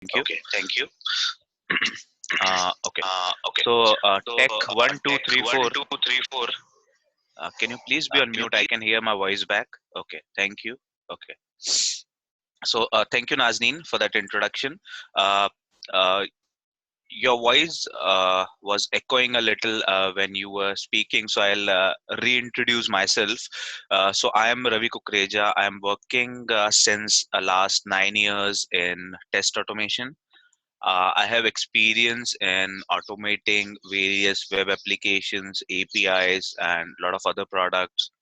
Thank you. Thank you. Okay. Okay. So, So, tech one two tech three one, four. two, three, four. Can you please be on Can you mute? I please? can hear my voice back. Okay. Thank you. Okay. So, thank you, Nazneen, for that introduction. Uh, uh, your voice was echoing a little when you were speaking, so I'll reintroduce myself. So, I am Ravi Kukreja. I am working since last 9 years in test automation. I have experience in automating various web applications, APIs, and a lot of other products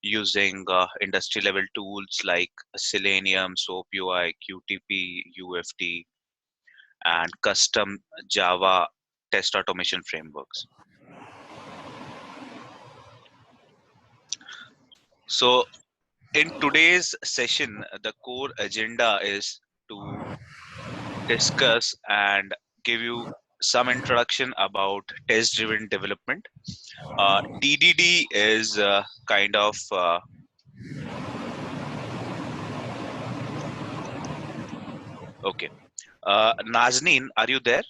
using industry level tools like Selenium, SoapUI, QTP, UFT, and custom Java test automation frameworks. So, in today's session, the core agenda is to discuss and give you some introduction about test driven development. TDD is kind of okay. Nazneen, are you there?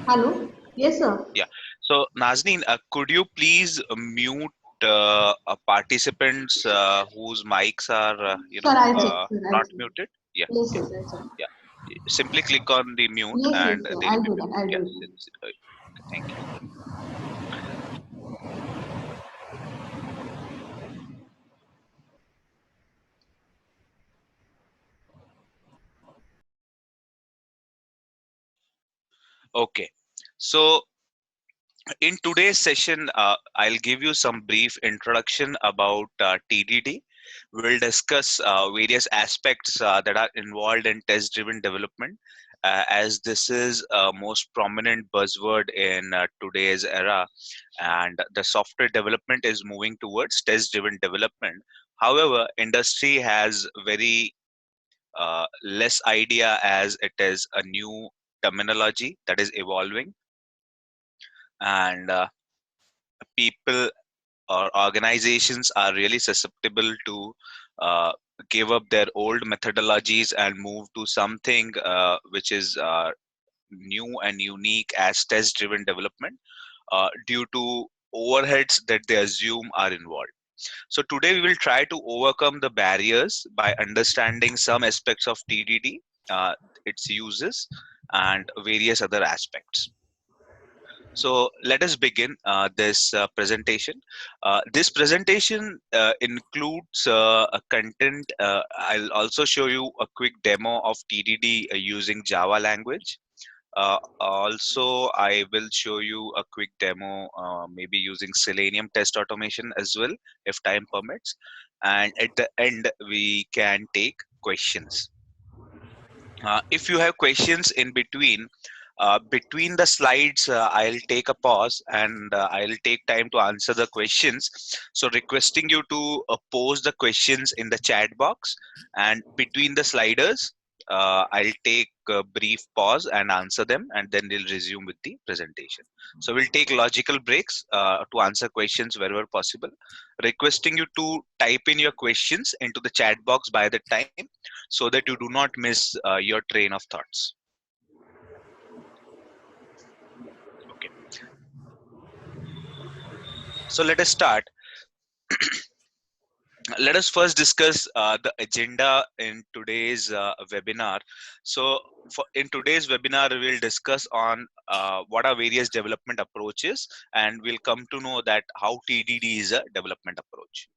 Hello? Yes, sir. Yeah. So, Nazneen, could you please mute participants whose mics are, Sir, I'll check. Sir, I'll not check. muted? Yeah. Yes, Yeah. yes, I'll check. Yeah. Simply click on the mute Yes, yes, and sir. they'll I'll be do that. muted. I'll Yeah. do that. Okay, thank you. Okay. So, in today's session, I'll give you some brief introduction about TDD. We'll discuss various aspects that are involved in test driven development, as this is a most prominent buzzword in today's era, and the software development is moving towards test driven development. However, industry has very less idea, as it is a new terminology that is evolving, and people or organizations are really susceptible to uh, give up their old methodologies and move to something which is new and unique as test driven development due to overheads that they assume are involved. So today we will try to overcome the barriers by understanding some aspects of TDD, its uses, and various other aspects. So let us begin this presentation. This presentation includes a content. I'll also show you a quick demo of TDD using Java language. Also, I will show you a quick demo, maybe using Selenium test automation as well, if time permits. And at the end, we can take questions. If you have questions in between the slides, I'll take a pause and I'll take time to answer the questions. So requesting you to pose the questions in the chat box, and between the sliders, I'll take a brief pause and answer them, and then we'll resume with the presentation. So we'll take logical breaks to answer questions wherever possible. Requesting you to type in your questions into the chat box by the time, so that you do not miss your train of thoughts. Okay. So let us start. Let us first discuss the agenda in today's webinar. So in today's webinar, we will discuss on what are various development approaches, and we'll come to know that how TDD is a development approach.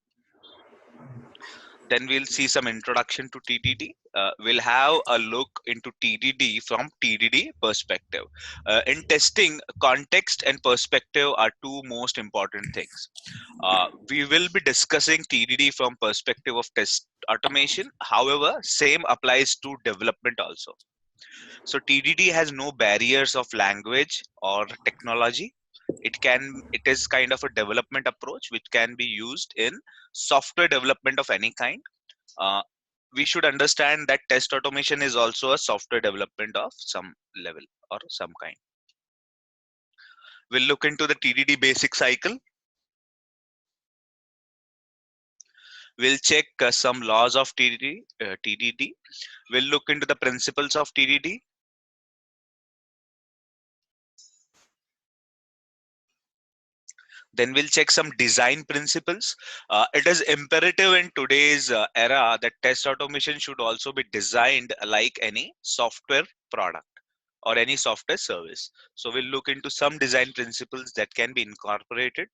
Then we'll see some introduction to TDD. We'll have a look into TDD from TDD perspective. In testing, context and perspective are two most important things. We will be discussing TDD from perspective of test automation. However, same applies to development also. So TDD has no barriers of language or technology. It is kind of a development approach which can be used in software development of any kind. uh, we should understand that test automation is also a software development of some level or some kind. We'll look into the TDD basic cycle. We'll check some laws of TDD. We'll look into the principles of TDD. Then we'll check some design principles. It is imperative in today's era that test automation should also be designed like any software product or any software service. So we'll look into some design principles that can be incorporated.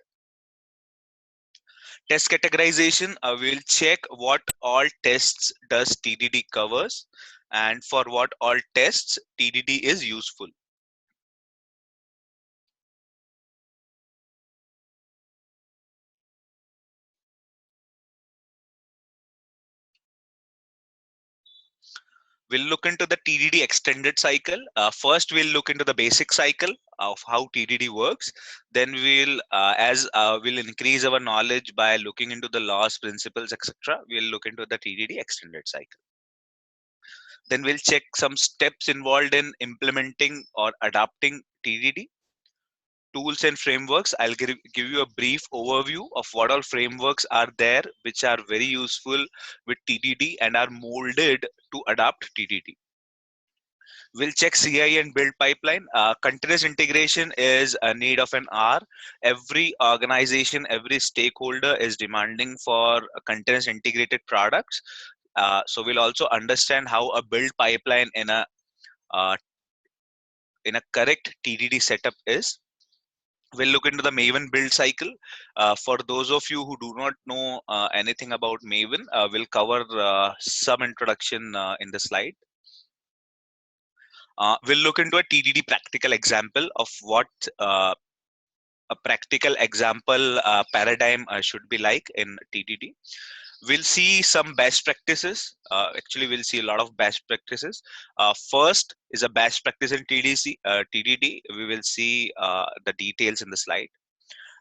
Test categorization, we'll check what all tests does TDD covers and for what all tests TDD is useful. We'll look into the TDD extended cycle. First, we'll look into the basic cycle of how TDD works. Then we'll increase our knowledge by looking into the laws, principles, etc. We'll look into the TDD extended cycle. Then we'll check some steps involved in implementing or adapting TDD. Tools and frameworks. I'll give you a brief overview of what all frameworks are there, which are very useful with TDD and are molded to adapt TDD. We'll check CI and build pipeline. Continuous integration is a need of an hour. Every organization, every stakeholder is demanding for continuous integrated products. So we'll also understand how a build pipeline uh, in a correct TDD setup is. We'll look into the Maven build cycle. For those of you who do not know anything about Maven, we'll cover some introduction in the slide. We'll look into a TDD practical example of what a practical example paradigm should be like in TDD. We'll see some best practices. Actually, we'll see a lot of best practices. First is a best practice in TDD. We will see the details in the slide.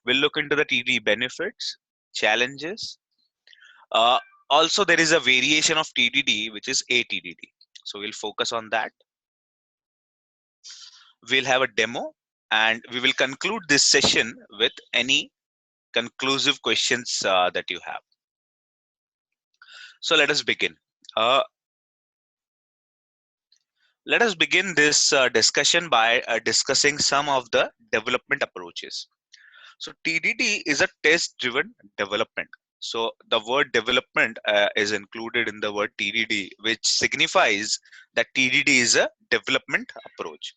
We'll look into the TDD benefits, challenges. Uh, Also, there is a variation of TDD, which is ATDD. So we'll focus on that. We'll have a demo and we will conclude this session with any conclusive questions that you have. So let us begin. Let us begin this discussion by discussing some of the development approaches. So TDD is a test-driven development. So the word development is included in the word TDD, which signifies that TDD is a development approach.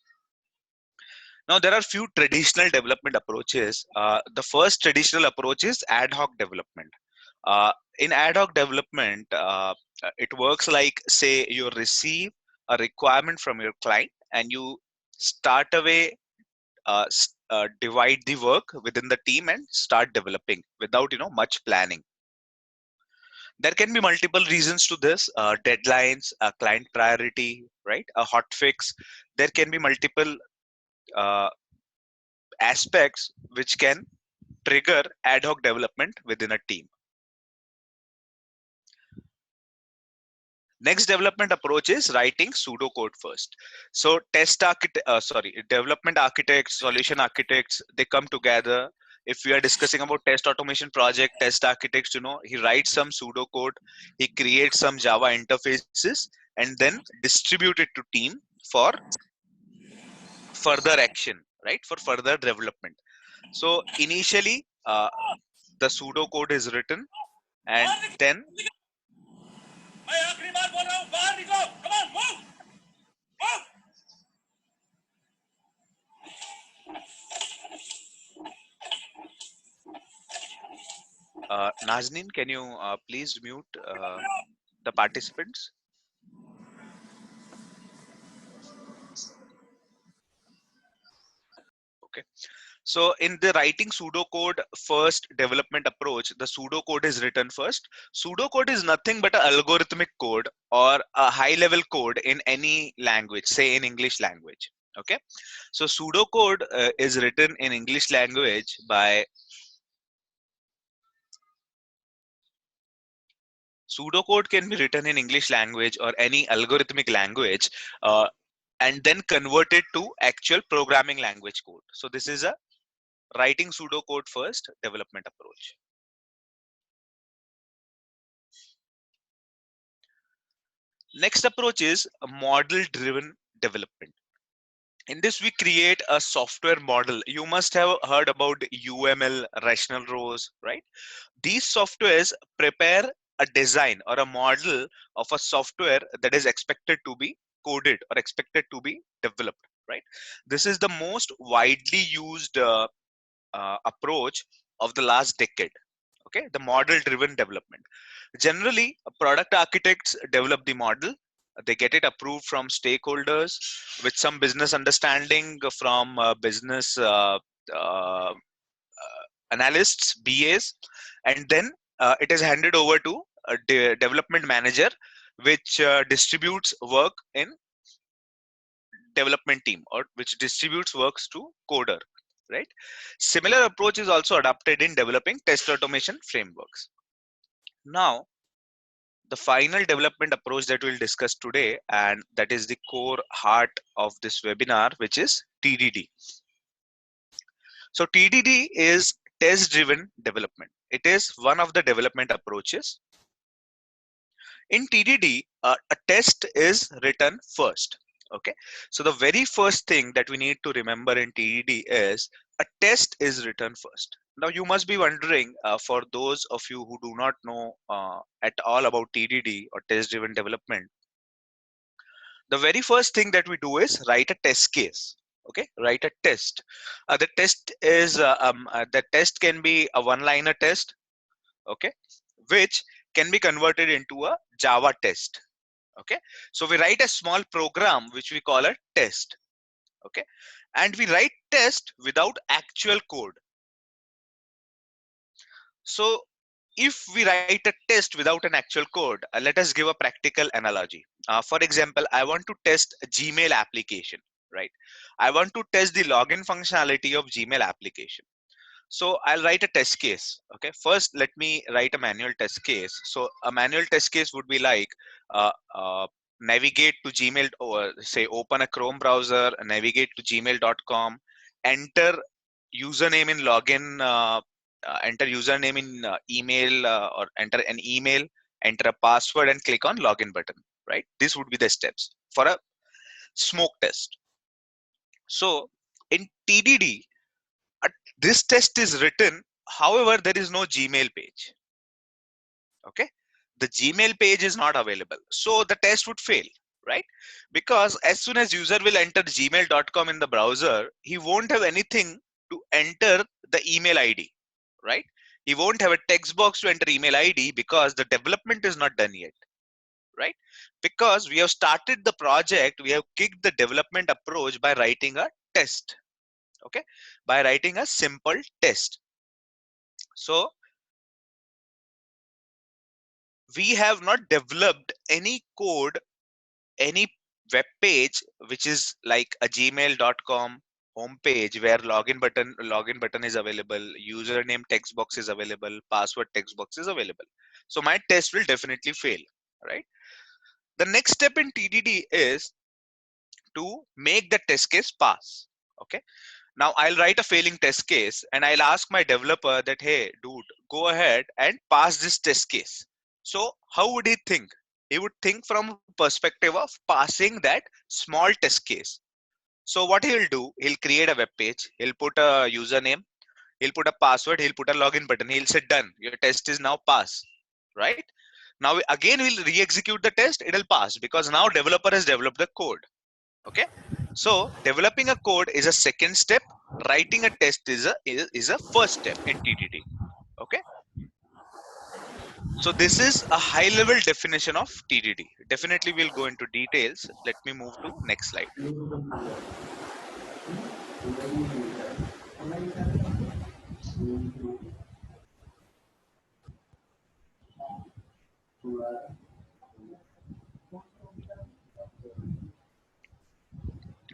Now, there are few traditional development approaches. The first traditional approach is ad hoc development. In ad hoc development, it works like, say, you receive a requirement from your client and you start away, divide the work within the team and start developing without much planning. There can be multiple reasons to this: deadlines, a client priority, right? A hot fix. There can be multiple uh, aspects which can trigger ad hoc development within a team. Next development approach is writing pseudocode first. So development architects, solution architects, they come together. If we are discussing about test automation project, test architects, he writes some pseudocode, he creates some Java interfaces, and then distribute it to team for further action, right? For further development. So initially, the pseudocode is written, and then Nazneen, can you please mute the participants? Okay. So in the writing pseudocode first development approach, the pseudocode is written first. Pseudocode is nothing but an algorithmic code or a high level code in any language, say in English language. Okay. So pseudocode is written in English language by pseudocode can be written in English language or any algorithmic language, and then converted to actual programming language code. So this is a writing pseudocode first development approach. Next approach is a model driven development. In this, we create a software model. You must have heard about UML, rational rows, right? These softwares prepare a design or a model of a software that is expected to be coded or expected to be developed, right? This is the most widely used approach of the last decade. Okay, the model driven development. Generally, product architects develop the model. They get it approved from stakeholders with some business understanding from business uh, analysts, BAs, and then it is handed over to a development manager, which distributes work in development team, or which distributes works to coder, right? Similar approach is also adopted in developing test automation frameworks. Now, the final development approach that we'll discuss today, and that is the core heart of this webinar, which is TDD. So TDD is test driven development. It is one of the development approaches. In TDD, a test is written first. Okay, so the very first thing that we need to remember in TDD is a test is written first. Now you must be wondering, for those of you who do not know at all about TDD or test driven development, the very first thing that we do is write a test case. Okay, write a test. The test can be a one liner test, okay, which can be converted into a Java test. Okay, so we write a small program which we call a test. Okay, and we write test without actual code. So if we write a test without an actual code, let us give a practical analogy. For example, I want to test a Gmail application, right? I want to test the login functionality of Gmail application. So I'll write a test case. Okay, first let me write a manual test case. So a manual test case would be like, uh, uh, navigate to Gmail, or say open a Chrome browser, navigate to gmail.com, enter username in login, enter username in email, or enter an email, enter a password and click on login button, right? This would be the steps for a smoke test. So in TDD, uh, this test is written, however there is no Gmail page. Okay, the Gmail page is not available, so the test would fail, right? Because as soon as user will enter gmail.com in the browser, he won't have anything to enter the email ID, right? He won't have a text box to enter email ID because the development is not done yet, right? Because we have started the project, we have kicked the development approach by writing a test. Okay, by writing a simple test. So we have not developed any code, any web page which is like a gmail.com homepage where login button is available, username text box is available, password text box is available. So my test will definitely fail, right? The next step in TDD is to make the test case pass. Okay, now I'll write a failing test case and I'll ask my developer that, hey dude, go ahead and pass this test case. So how would he think? He would think from a perspective of passing that small test case. So what he'll do, he'll create a web page, he'll put a username, he'll put a password, he'll put a login button, he'll say done, your test is now pass, right? Now again we'll re-execute the test, it'll pass because now developer has developed the code. Okay, so developing a code is a second step, writing a test is a first step in TDD. Okay, so this is a high level definition of TDD. Definitely we'll go into details. Let me move to next slide.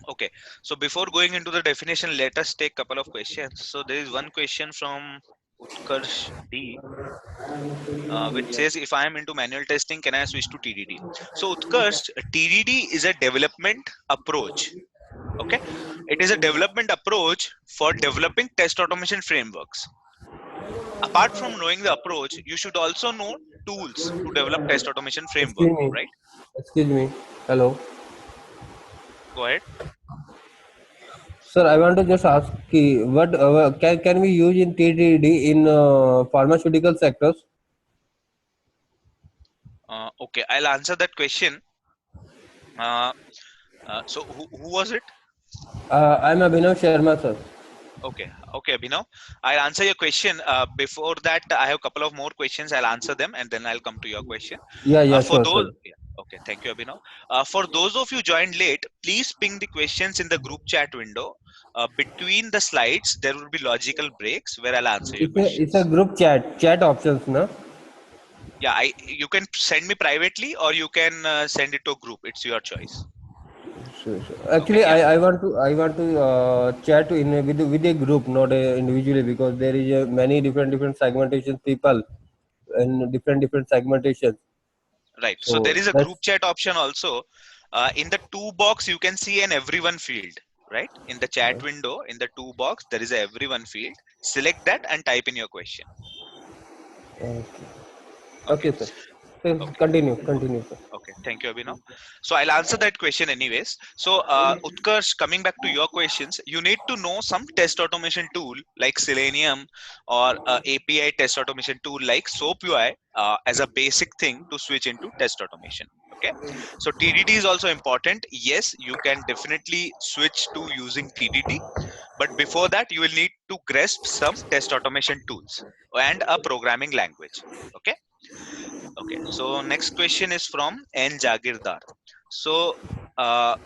Okay, so before going into the definition, let us take a couple of questions. So there is one question from Utkarsh D, which says, if I am into manual testing, can I switch to TDD? So Utkarsh, TDD is a development approach. Okay, it is a development approach for developing test automation frameworks. Apart from knowing the approach, you should also know tools to develop test automation framework, Excuse me. right? Excuse me. Hello. Go ahead. Sir, I want to just ask what can we use in TDD in pharmaceutical sectors? Okay, I'll answer that question. Uh, so who was it? I'm Abhinav Sharma, sir. Okay, okay, Abhinav. I'll answer your question. Before that, I have a couple of more questions. I'll answer them and then I'll come to your question. Yeah, For sure, those, sure. yeah, okay, thank you, Abhinav. For those of you joined late, please ping the questions in the group chat window. Between the slides, there will be logical breaks where I'll answer your It's a questions. group chat options, no? Yeah, you can send me privately or you can send it to a group. It's your choice. Sure. Okay, Actually, yeah, I want to chat with a group, not individually, because there is many different segmentation people and different segmentations. right. So there So is a group that's chat option also. In the two box, you can see an everyone field, right? In the chat window, in the two box, there is a everyone field. Select that and type in your question. okay. Okay. Okay, sir. So Okay. continue, sir. Okay, thank you, Abhinav. So I'll answer that question anyways. So Utkarsh, coming back to your questions, you need to know some test automation tool like Selenium or API test automation tool like SoapUI as a basic thing to switch into test automation. Okay, so TDD is also important. Yes, you can definitely switch to using TDD, but before that, you will need to grasp some test automation tools and a programming language. Okay. Okay, so next question is from N Jagirdar. So uh,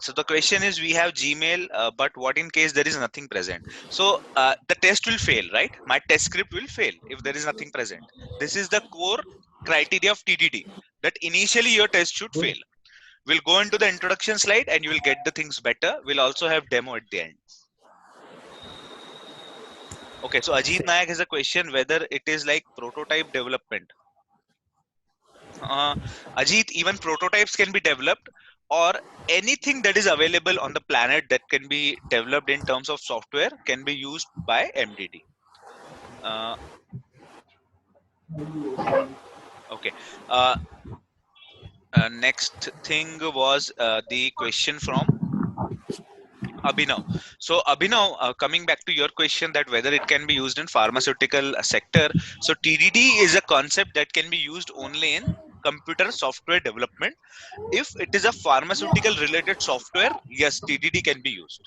so the question is we have Gmail, but what in case there is nothing present? So the test will fail, right? My test script will fail if there is nothing present. This is the core criteria of TDD that initially your test should fail. We'll go into the introduction slide and you will get the things better. We'll also have demo at the end. Okay, so Ajit Nayak has a question whether it is like prototype development. uh, Ajit, even prototypes can be developed, or anything that is available on the planet that can be developed in terms of software can be used by MDD. Uh, okay. Uh, Next thing was the question from Abhinav. So Abhinav, coming back to your question that whether it can be used in pharmaceutical sector. So TDD is a concept that can be used only in computer software development. If it is a pharmaceutical related software, yes, TDD can be used,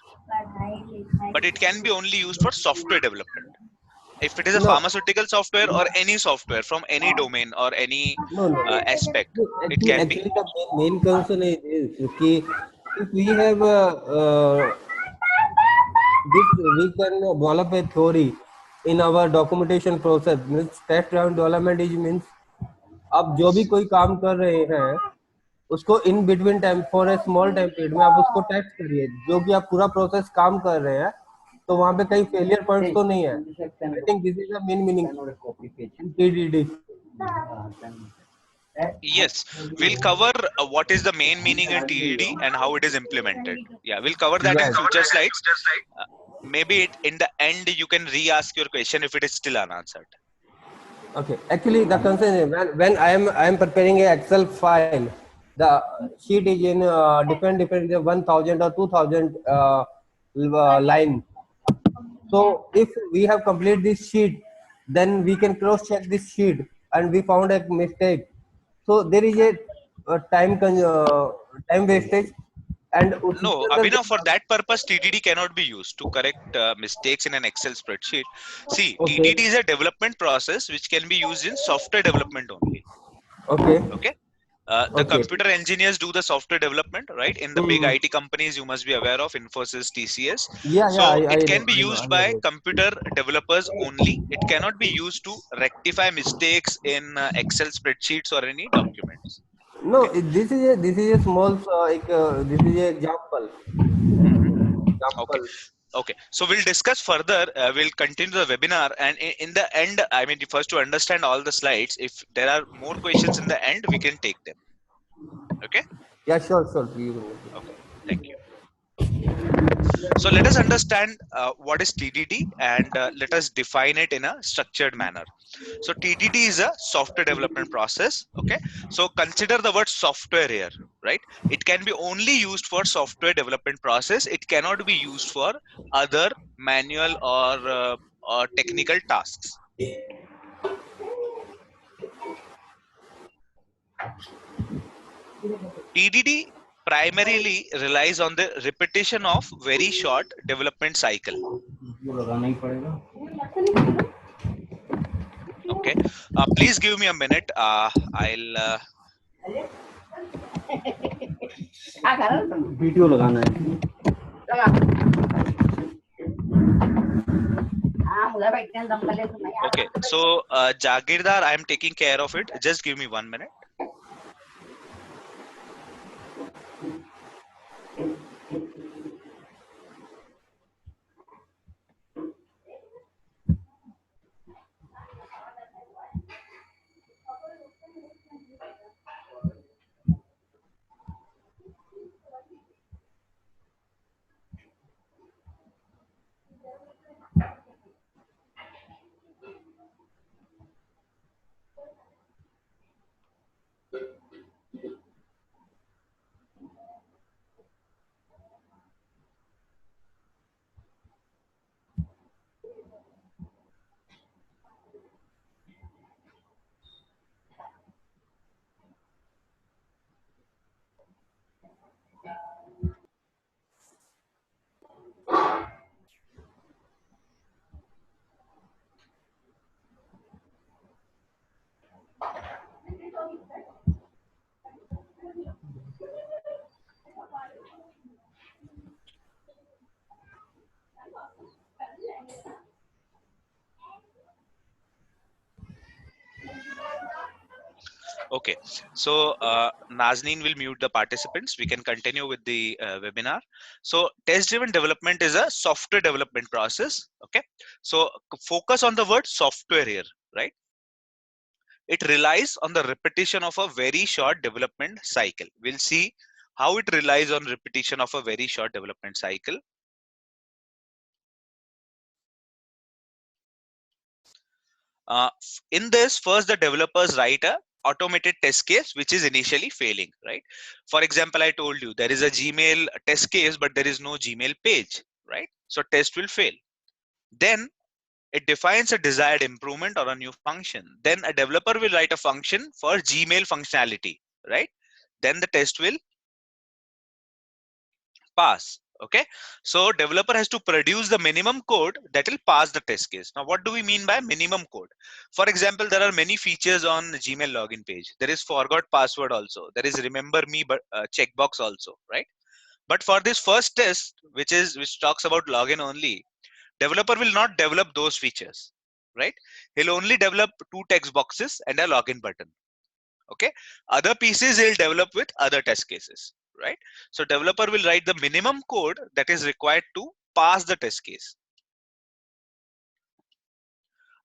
but it can be only used for software development. If it is a No, pharmaceutical software or any software from any domain or any no. aspect, it Actually, can be. actually, the main concern is कि if we have this, we can develop a theory in our documentation process. Means test driven development is means आप जो भी कोई काम कर रहे हैं उसको in between time for a small time period में आप उसको टेस्ट करिए जो कि आप पूरा प्रोसेस काम कर रहे हैं तो वहां पे कहीं फेलियर पॉइंट्स तो नहीं है I think this is the main meaning TDD Yes, we'll cover what is the main meaning in TDD and how it is implemented. Yeah, we'll cover that in Right. future slides. Uh, Maybe in the end you can re-ask your question if it is still unanswered. Okay. Actually, the concern is when I am preparing a Excel file, the sheet is in different 1,000 or 2,000 line. So if we have completed this sheet, then we can cross check this sheet and we found a mistake. So there is a time wastage and उसके No, अंदर Abhinav, for जब that purpose, TDD cannot be used to correct mistakes in an Excel spreadsheet. See, okay TDD is a development process which can be used in software development only. okay Okay. The okay computer engineers do the software development, right? In the big hmm. IT companies, you must be aware of Infosys, TCS. Yeah So I it know can be used I know by about computer developers only. It cannot be used to rectify mistakes in Excel spreadsheets or any documents. no Okay. this is a small this is a example Mhm. Okay. example Okay. So we'll discuss further. We'll continue the webinar, and in the end, I mean, first to understand all the slides. If there are more questions in the end, we can take them. Okay. yeah sure you Okay. Thank you. So let us understand what is TDD, and let us define it in a structured manner. So TDD is a software development process. Okay. So consider the word software here, right? It can be only used for software development process. It cannot be used for other manual or technical tasks. TDD primarily relies on the repetition of very short development cycle. Okay. Please give me a minute. I'll video लगाना है okay. So Jagirdar, I am taking care of it. Just give me 1 minute. Okay, so Nazneen will mute the participants. We can continue with the webinar. So test-driven development is a software development process. Okay, so focus on the word software here, right? It relies on the repetition of a very short development cycle. We'll see how it relies on repetition of a very short development cycle. In this, first the developers write a automated test case which is initially failing, right? For example, I told you there is a Gmail test case, but there is no Gmail page, right? So test will fail. Then it defines a desired improvement or a new function. Then a developer will write a function for Gmail functionality, right? Then the test will pass. Okay, so developer has to produce the minimum code that will pass the test case. Now what do we mean by minimum code? For example, there are many features on Gmail login page. There is forgot password also, there is remember me but checkbox also, right? But for this first test, which talks about login only, developer will not develop those features, right? He'll only develop two text boxes and a login button. Okay, other pieces he'll develop with other test cases, right? So developer will write the minimum code that is required to pass the test case.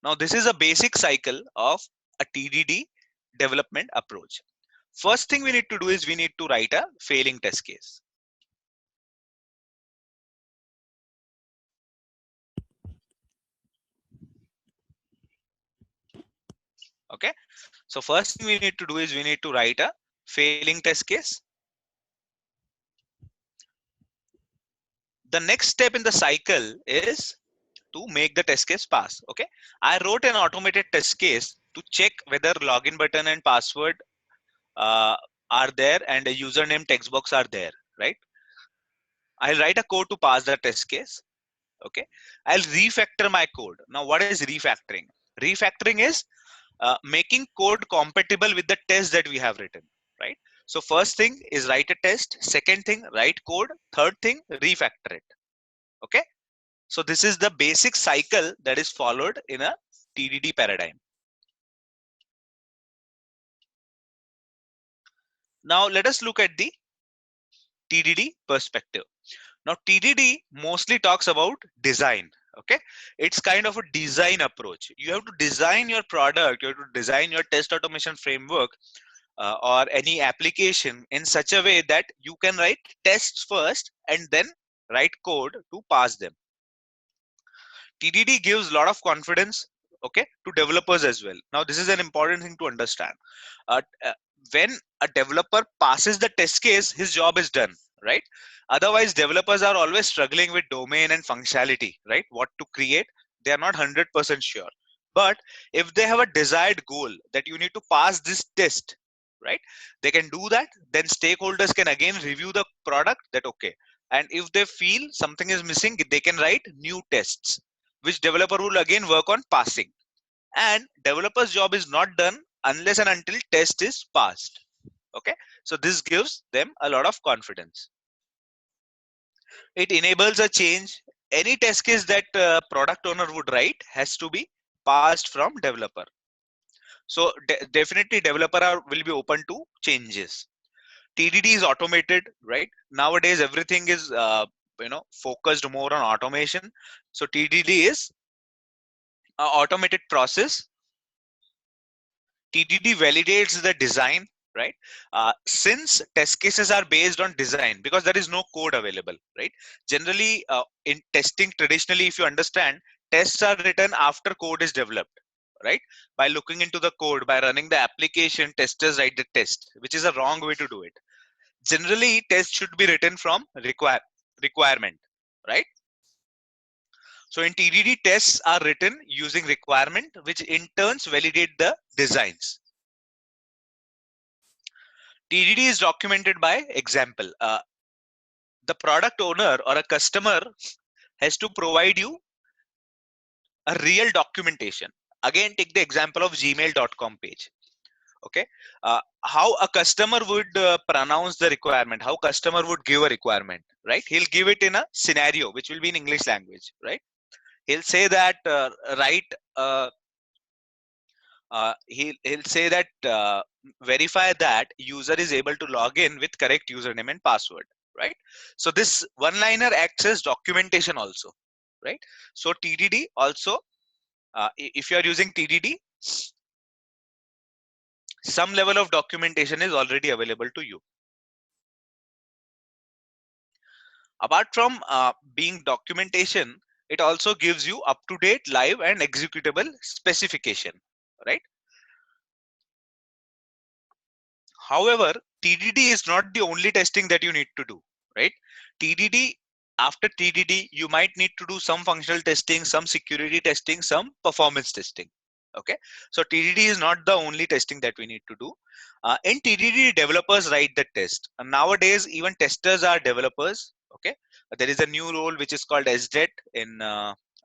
Now this is a basic cycle of a TDD development approach. First thing we need to do is we need to write a failing test case. Okay, so first thing we need to do is we need to write a failing test case. The next step in the cycle is to make the test case pass. Okay, I wrote an automated test case to check whether login button and password uh, are there and a username text box are there, right? I'll write a code to pass the test case. Okay, I'll refactor my code. Now what is refactoring? Refactoring is making code compatible with the test that we have written, right? So first thing is write a test, second thing write code, third thing refactor it. Okay, so this is the basic cycle that is followed in a TDD paradigm. Now let us look at the TDD perspective. Now TDD mostly talks about design. Okay, it's kind of a design approach. You have to design your product, you have to design your test automation framework or any application in such a way that you can write tests first and then write code to pass them. TDD gives a lot of confidence, okay, to developers as well. Now, this is an important thing to understand. Uh, uh, when a developer passes the test case, his job is done, right? Otherwise, developers are always struggling with domain and functionality, right? What to create, they are not 100% sure. But if they have a desired goal that you need to pass this test, right? They can do that. Then stakeholders can again review the product that, okay. And if they feel something is missing, they can write new tests which developer will again work on passing. And developer's job is not done unless and until test is passed. Okay, so this gives them a lot of confidence. It enables a change. Any test case that product owner would write has to be passed from developer. So definitely developer will be open to changes. TDD is automated, right? Nowadays everything is focused more on automation. So TDD is a automated process. TDD validates the design, right? Since test cases are based on design, because there is no code available, right? Generally, in testing, traditionally, if you understand, tests are written after code is developed, right? By looking into the code, by running the application, testers write the test, which is a wrong way to do it. Generally, tests should be written from requirement, right? So in TDD, tests are written using requirement, which in turns validate the designs. TDD is documented by example. The product owner or a customer has to provide you a real documentation. Again, take the example of gmail.com page. Okay, how a customer would pronounce the requirement, how customer would give a requirement, right? He'll give it in a scenario which will be in English language, right? He'll say that write he'll say that verify that user is able to log in with correct username and password, right? So this one liner acts as documentation also, right? So TDD also, if you are using TDD, some level of documentation is already available to you. Apart from being documentation, it also gives you up to date live and executable specification, right? However, TDD is not the only testing that you need to do, right? TDD, after TDD, you might need to do some functional testing, some security testing, some performance testing. Okay, so TDD is not the only testing that we need to do. In TDD, developers write the test. And nowadays, even testers are developers. Okay, there is a new role which is called SDET in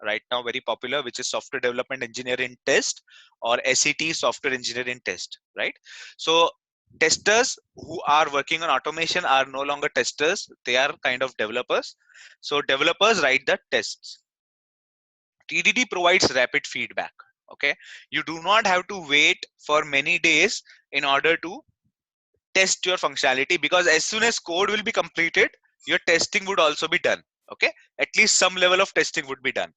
right now very popular, which is software development engineer in test, or SET, software engineer in test, right? So testers who are working on automation are no longer testers, they are kind of developers. So developers write the tests. TDD provides rapid feedback. Okay, you do not have to wait for many days in order to test your functionality, because as soon as code will be completed, your testing would also be done. Okay, at least some level of testing would be done.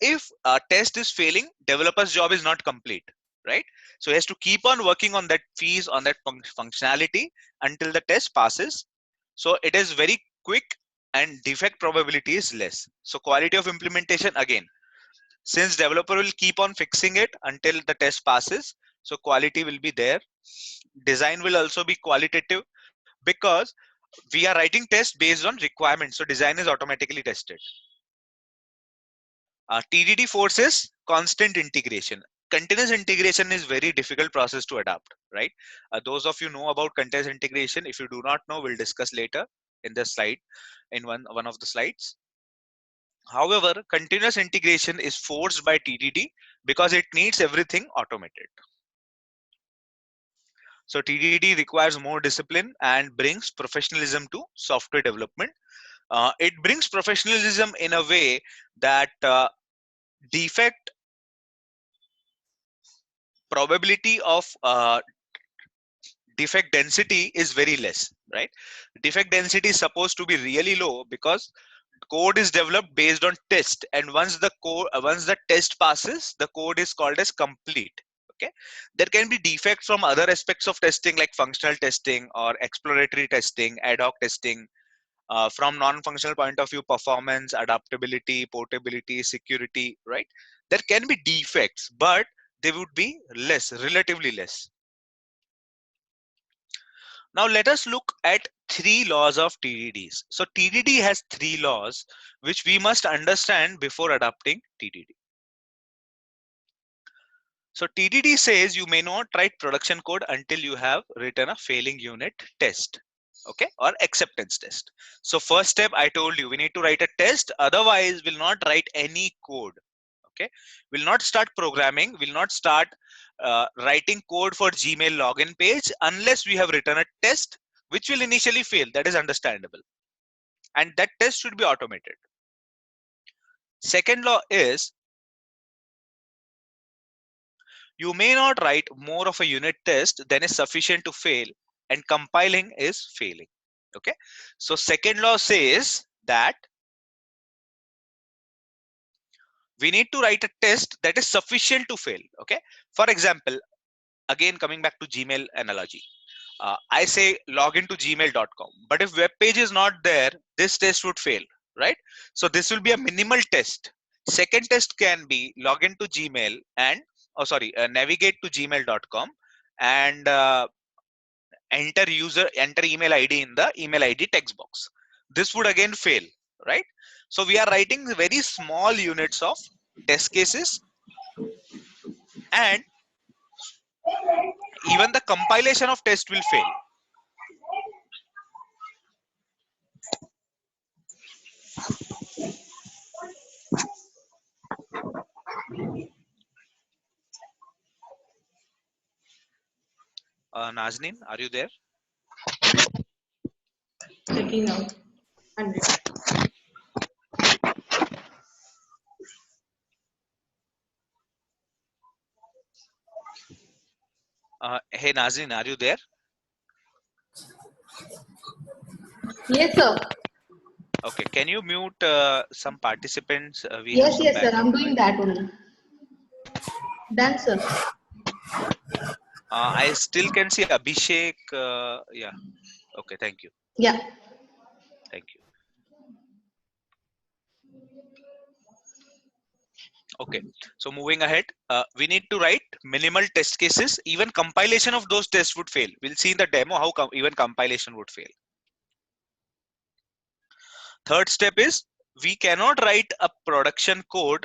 If a test is failing, developer's job is not complete, right? So he has to keep on working on that fees, on that functionality until the test passes. So it is very quick and defect probability is less. So quality of implementation, again, since developer will keep on fixing it until the test passes, so quality will be there. Design will also be qualitative, because we are writing tests based on requirements, so design is automatically tested. TDD forces constant integration. Continuous integration is very difficult process to adapt, right? Those of you know about continuous integration. If you do not know, we'll discuss later in the slide, in one of the slides. However, continuous integration is forced by TDD because it needs everything automated. So TDD requires more discipline and brings professionalism to software development. It brings professionalism in a way that defect probability of defect density is very less, right? Defect density is supposed to be really low because code is developed based on test, and once the test passes, the code is called as complete. Okay, there can be defects from other aspects of testing like functional testing or exploratory testing, ad hoc testing, from non-functional point of view, performance, adaptability, portability, security, right? There can be defects, but they would be less, relatively less. Now let us look at three laws of TDDs. So TDD has three laws which we must understand before adopting TDD. So TDD says you may not write production code until you have written a failing unit test, okay, or acceptance test. So first step, I told you we need to write a test, otherwise we'll not write any code. Okay, we'll not start programming, we'll not start writing code for Gmail login page unless we have written a test which will initially fail. That is understandable, and that test should be automated. Second law is you may not write more of a unit test than is sufficient to fail, and compiling is failing. Okay, so second law says that we need to write a test that is sufficient to fail. Okay, for example, again coming back to Gmail analogy, I say log into gmail.com, but if web page is not there, this test would fail, right? So this will be a minimal test. Second test can be log into Gmail and navigate to gmail.com and enter email ID in the email ID text box. This would again fail, right? So we are writing very small units of test cases, and even the compilation of test will fail. Nazneen, are you there? Checking out. 100. Hey Nazneen, are you there? Yes, sir. Okay, can you mute some participants? We have Yes, some yes, sir. I'm background doing noise. that only. Done, sir. I still can see Abhishek. Yeah. Okay. Thank you. Yeah. Thank you. Okay. So moving ahead, we need to write minimal test cases. Even compilation of those tests would fail. We'll see in the demo how even compilation would fail. Third step is we cannot write a production code.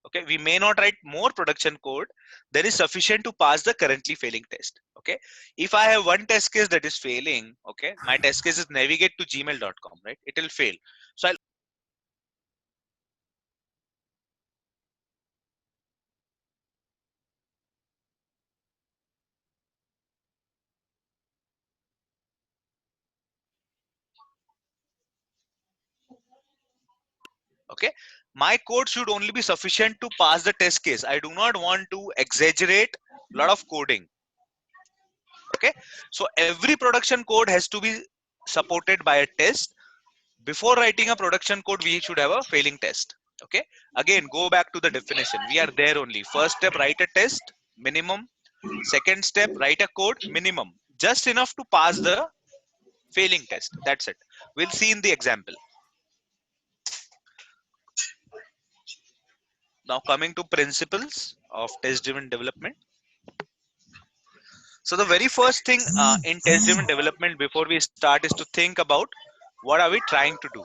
Okay, we may not write more production code that is sufficient to pass the currently failing test. Okay, if I have one test case that is failing, okay, my test case is navigate to gmail.com, right? It will fail. So I'll okay, my code should only be sufficient to pass the test case. I do not want to exaggerate a lot of coding. Okay, so every production code has to be supported by a test. Before writing a production code, we should have a failing test. Okay, again go back to the definition. We are there only. First step, write a test minimum. Second step, write a code minimum, just enough to pass the failing test. That's it. We'll see in the example. Now coming to principles of test driven development. So the very first thing in test driven development before we start is to think about what are we trying to do.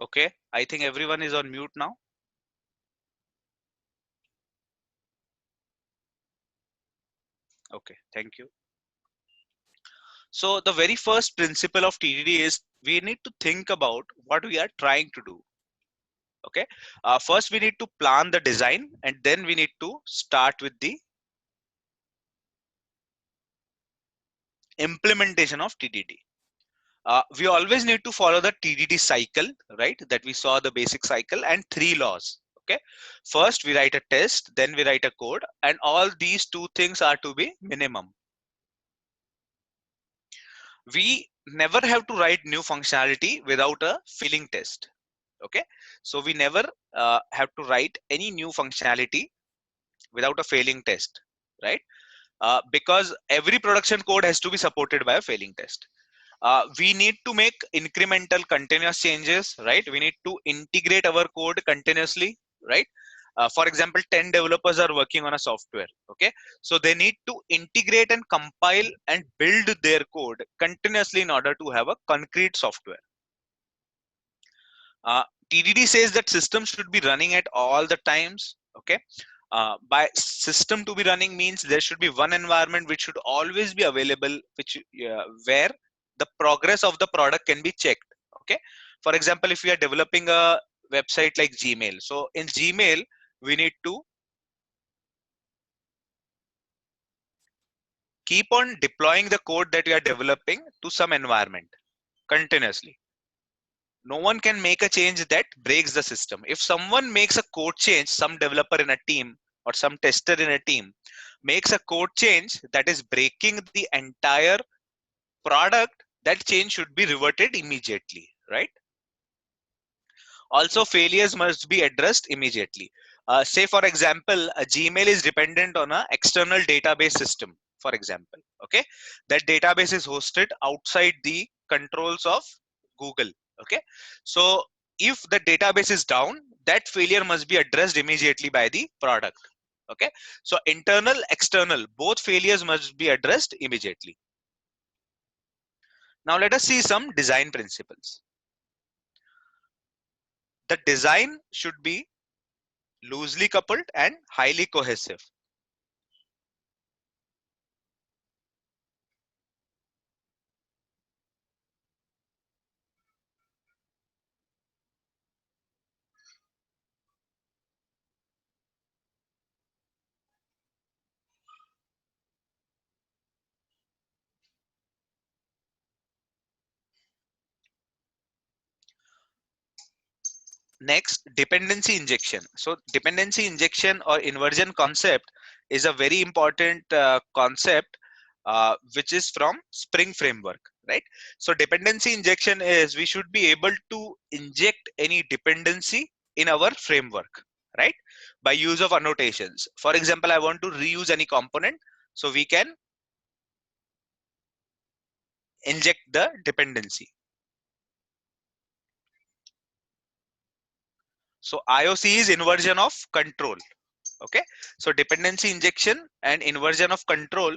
Okay, I think everyone is on mute now. Okay, thank you. So the very first principle of TDD is we need to think about what we are trying to do. Okay, first we need to plan the design, and then we need to start with the implementation of TDD. We always need to follow the TDD cycle, right? That we saw the basic cycle and 3 laws. Okay, first we write a test, then we write a code, and all these 2 things are to be minimum. We never have to write new functionality without a failing test. Okay, so we never have to write any new functionality without a failing test, right? Because every production code has to be supported by a failing test. We need to make incremental continuous changes, right? We need to integrate our code continuously, right? For example, 10 developers are working on a software. Okay, so they need to integrate and compile and build their code continuously in order to have a concrete software. TDD says that system should be running at all the times. Okay, by system to be running means there should be one environment which should always be available, which where the progress of the product can be checked. Okay, for example, if we are developing a website like Gmail, so in Gmail we need to keep on deploying the code that we are developing to some environment continuously. No one can make a change that breaks the system. If someone makes a code change, some developer in a team or some tester in a team makes a code change that is breaking the entire product, that change should be reverted immediately, right? Also, failures must be addressed immediately. Say for example, a Gmail is dependent on an external database system, for example. Okay, that database is hosted outside the controls of Google. Okay, so if the database is down, that failure must be addressed immediately by the product. Okay, so internal, external, both failures must be addressed immediately. Now let us see some design principles. The design should be loosely coupled and highly cohesive. Next, dependency injection. So dependency injection or inversion concept is a very important concept which is from Spring framework, right? So dependency injection is we should be able to inject any dependency in our framework, right? By use of annotations. For example, I want to reuse any component, so we can inject the dependency. So IOC is inversion of control. Okay, so dependency injection and inversion of control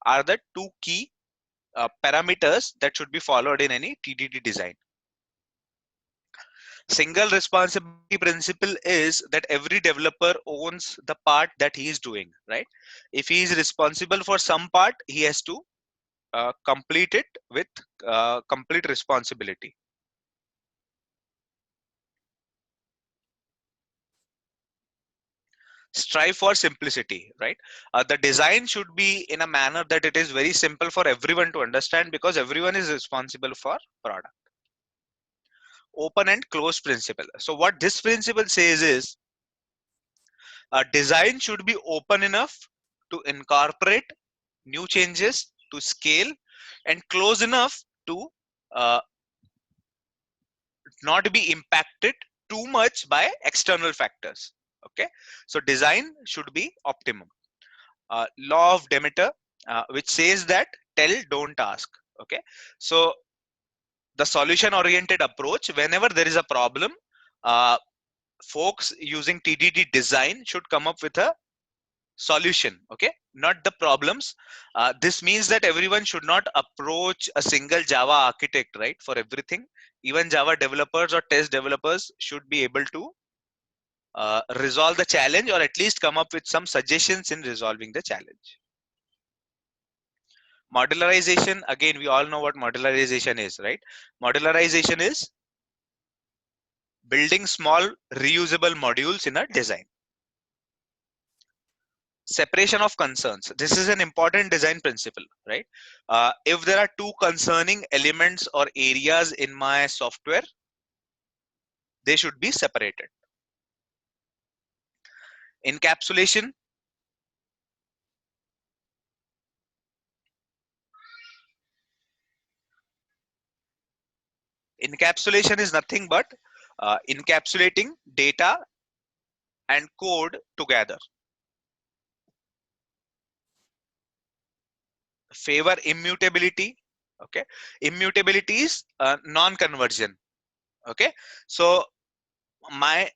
are the 2 key parameters that should be followed in any TDD design. Single responsibility principle is that every developer owns the part that he is doing, right? If he is responsible for some part, he has to complete it with complete responsibility. Strive for simplicity, right? The design should be in a manner that it is very simple for everyone to understand, because everyone is responsible for product. Open and close principle. So what this principle says is design should be open enough to incorporate new changes, to scale, and close enough to uh, not be impacted too much by external factors. Okay, so design should be optimum. Law of Demeter, which says that tell, don't ask. Okay, so the solution oriented approach, whenever there is a problem, uh, folks using TDD design should come up with a solution, okay, not the problems. This means that everyone should not approach a single Java architect, right, for everything. Even Java developers or test developers should be able to resolve the challenge, or at least come up with some suggestions in resolving the challenge. Modularization, again, we all know what modularization is, right? Modularization is building small reusable modules in a design. Separation of concerns, this is an important design principle, right? If there are two concerning elements or areas in my software, they should be separated. Encapsulation, encapsulation is nothing but encapsulating data and code together. Favor immutability, okay. Immutability is non-conversion, okay. So my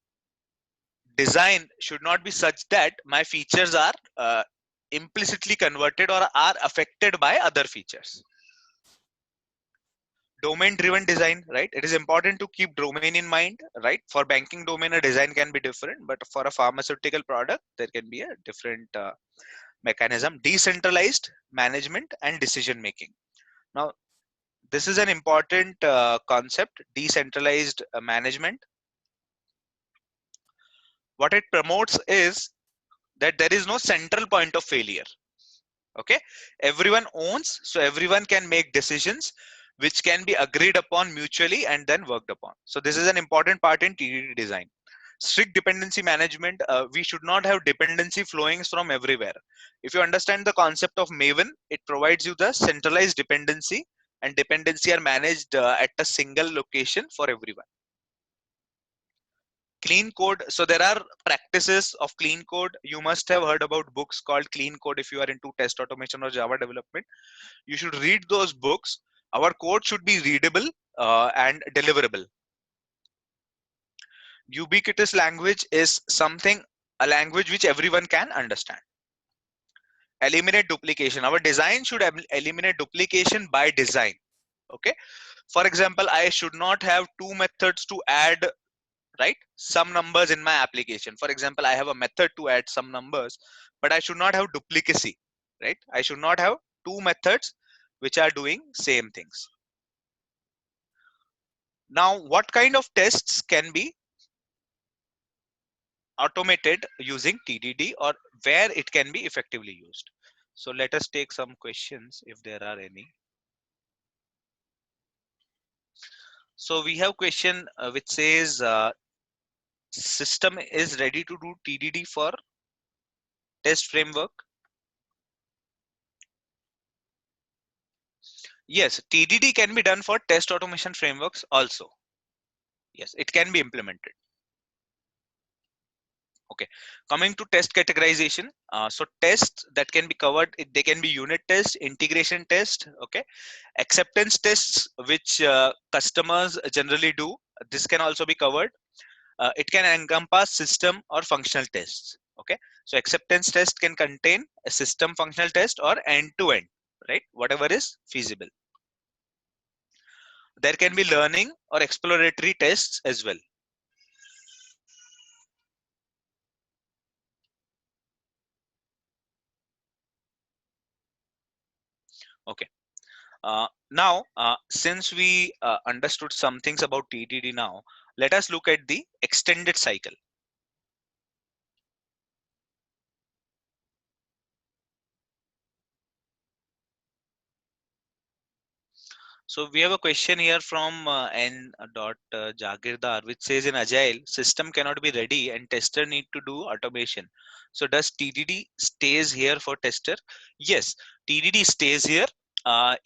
design should not be such that my features are implicitly converted or are affected by other features. Domain driven design, right? It is important to keep domain in mind, right? For banking domain, a design can be different, but for a pharmaceutical product, there can be a different mechanism. Decentralized management and decision making. Now, this is an important concept, decentralized management. What it promotes is that there is no central point of failure, okay. Everyone owns, so everyone can make decisions which can be agreed upon mutually and then worked upon. So this is an important part in TDD design. Strict dependency management, we should not have dependency flowings from everywhere. If you understand the concept of Maven, it provides you the centralized dependency, and dependency are managed at a single location for everyone. Clean code, so there are practices of clean code. You must have heard about books called clean code. If you are into test automation or Java development, you should read those books. Our code should be readable and deliverable. Ubiquitous language is something, a language which everyone can understand. Eliminate duplication, our design should eliminate duplication by design, okay. For example, I should not have two methods to add, right, some numbers in my application. For example, I have a method to add some numbers, but I should not have duplicacy, right? I should not have two methods which are doing same things. Now, what kind of tests can be automated using TDD, or where it can be effectively used? So let us take some questions if there are any. So we have question which says system is ready to do TDD for test framework. Yes, TDD can be done for test automation frameworks also. Yes, it can be implemented. Okay, coming to test categorization. So tests that can be covered, they can be unit test, integration test, okay, acceptance tests which customers generally do. This can also be covered. It can encompass system or functional tests. Okay, so acceptance test can contain a system functional test or end-to-end, right? Whatever is feasible. There can be learning or exploratory tests as well. Okay. Now, since we understood some things about TDD now, let us look at the extended cycle. So we have a question here from N. Jagirdar, which says in Agile, system cannot be ready and tester need to do automation. So does TDD stays here for tester? Yes, TDD stays here.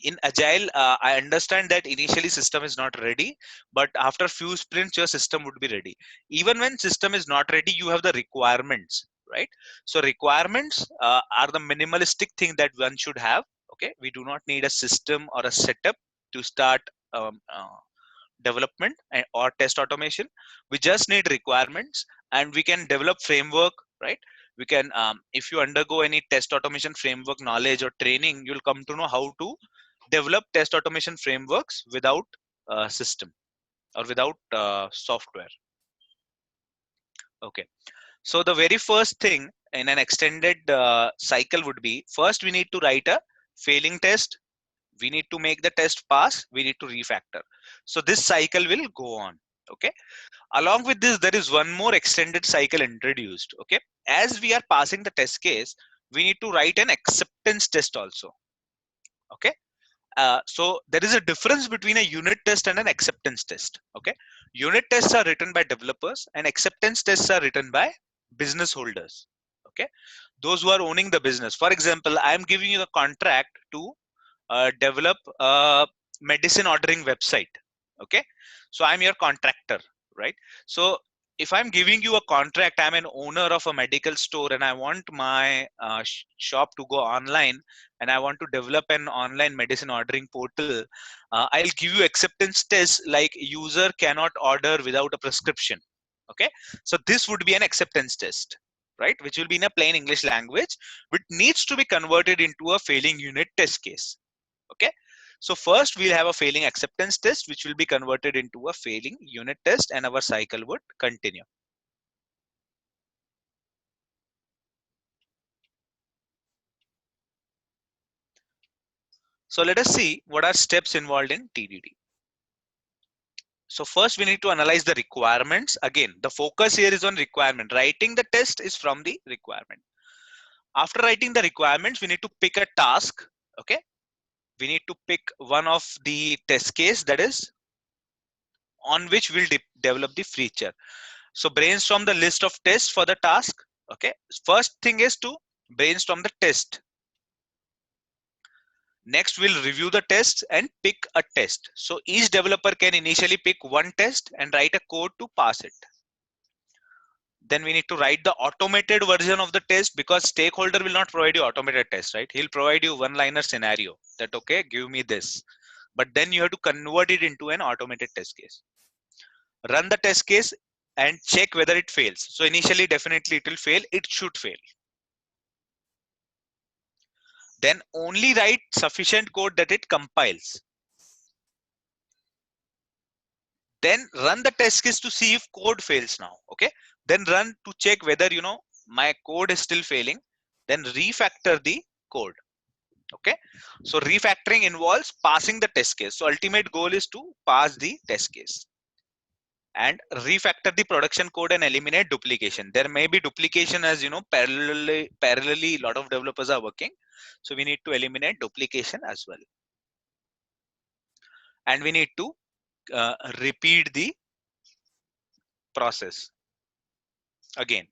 In Agile, I understand that initially system is not ready, but after few sprints, your system would be ready. Even when system is not ready, you have the requirements, right? So requirements are the minimalistic thing that one should have. Okay, we do not need a system or a setup to start development or test automation. We just need requirements, and we can develop framework, right? We can, if you undergo any test automation framework knowledge or training, you'll come to know how to develop test automation frameworks without system or without software. Okay, so the very first thing in an extended cycle would be, first we need to write a failing test, we need to make the test pass, we need to refactor. So this cycle will go on. Okay, along with this, there is one more extended cycle introduced. Okay, as we are passing the test case, we need to write an acceptance test also. Okay, so there is a difference between a unit test and an acceptance test. Okay, unit tests are written by developers and acceptance tests are written by business holders. Okay, those who are owning the business. For example, I am giving you the contract to develop a medicine ordering website. Okay, so I'm your contractor, right? So if I'm giving you a contract, I'm an owner of a medical store and I want my shop to go online and I want to develop an online medicine ordering portal. I'll give you acceptance tests like user cannot order without a prescription. Okay, so this would be an acceptance test, right, which will be in a plain English language, which needs to be converted into a failing unit test case. Okay, so first we'll have a failing acceptance test which will be converted into a failing unit test and our cycle would continue. So let us see what are steps involved in TDD. So first we need to analyze the requirements. Again, the focus here is on requirement. Writing the test is from the requirement. After writing the requirements, we need to pick a task. Okay, we need to pick one of the test case that is on which we'll develop the feature. So brainstorm the list of tests for the task. Okay, first thing is to brainstorm the test. Next we'll review the tests and pick a test. So each developer can initially pick one test and write a code to pass it. Then we need to write the automated version of the test, because stakeholder will not provide you automated test, right? He'll provide you one-liner scenario that, okay, give me this, but then you have to convert it into an automated test case. Run the test case and check whether it fails. So initially, definitely it will fail. It should fail. Then only write sufficient code that it compiles. Then run the test case to see if code fails now. Okay. Then run to check whether, my code is still failing. Then refactor the code. Okay. So refactoring involves passing the test case. So ultimate goal is to pass the test case. And refactor the production code and eliminate duplication. There may be duplication, as parallelly a lot of developers are working. So we need to eliminate duplication as well. And we need to repeat the process again.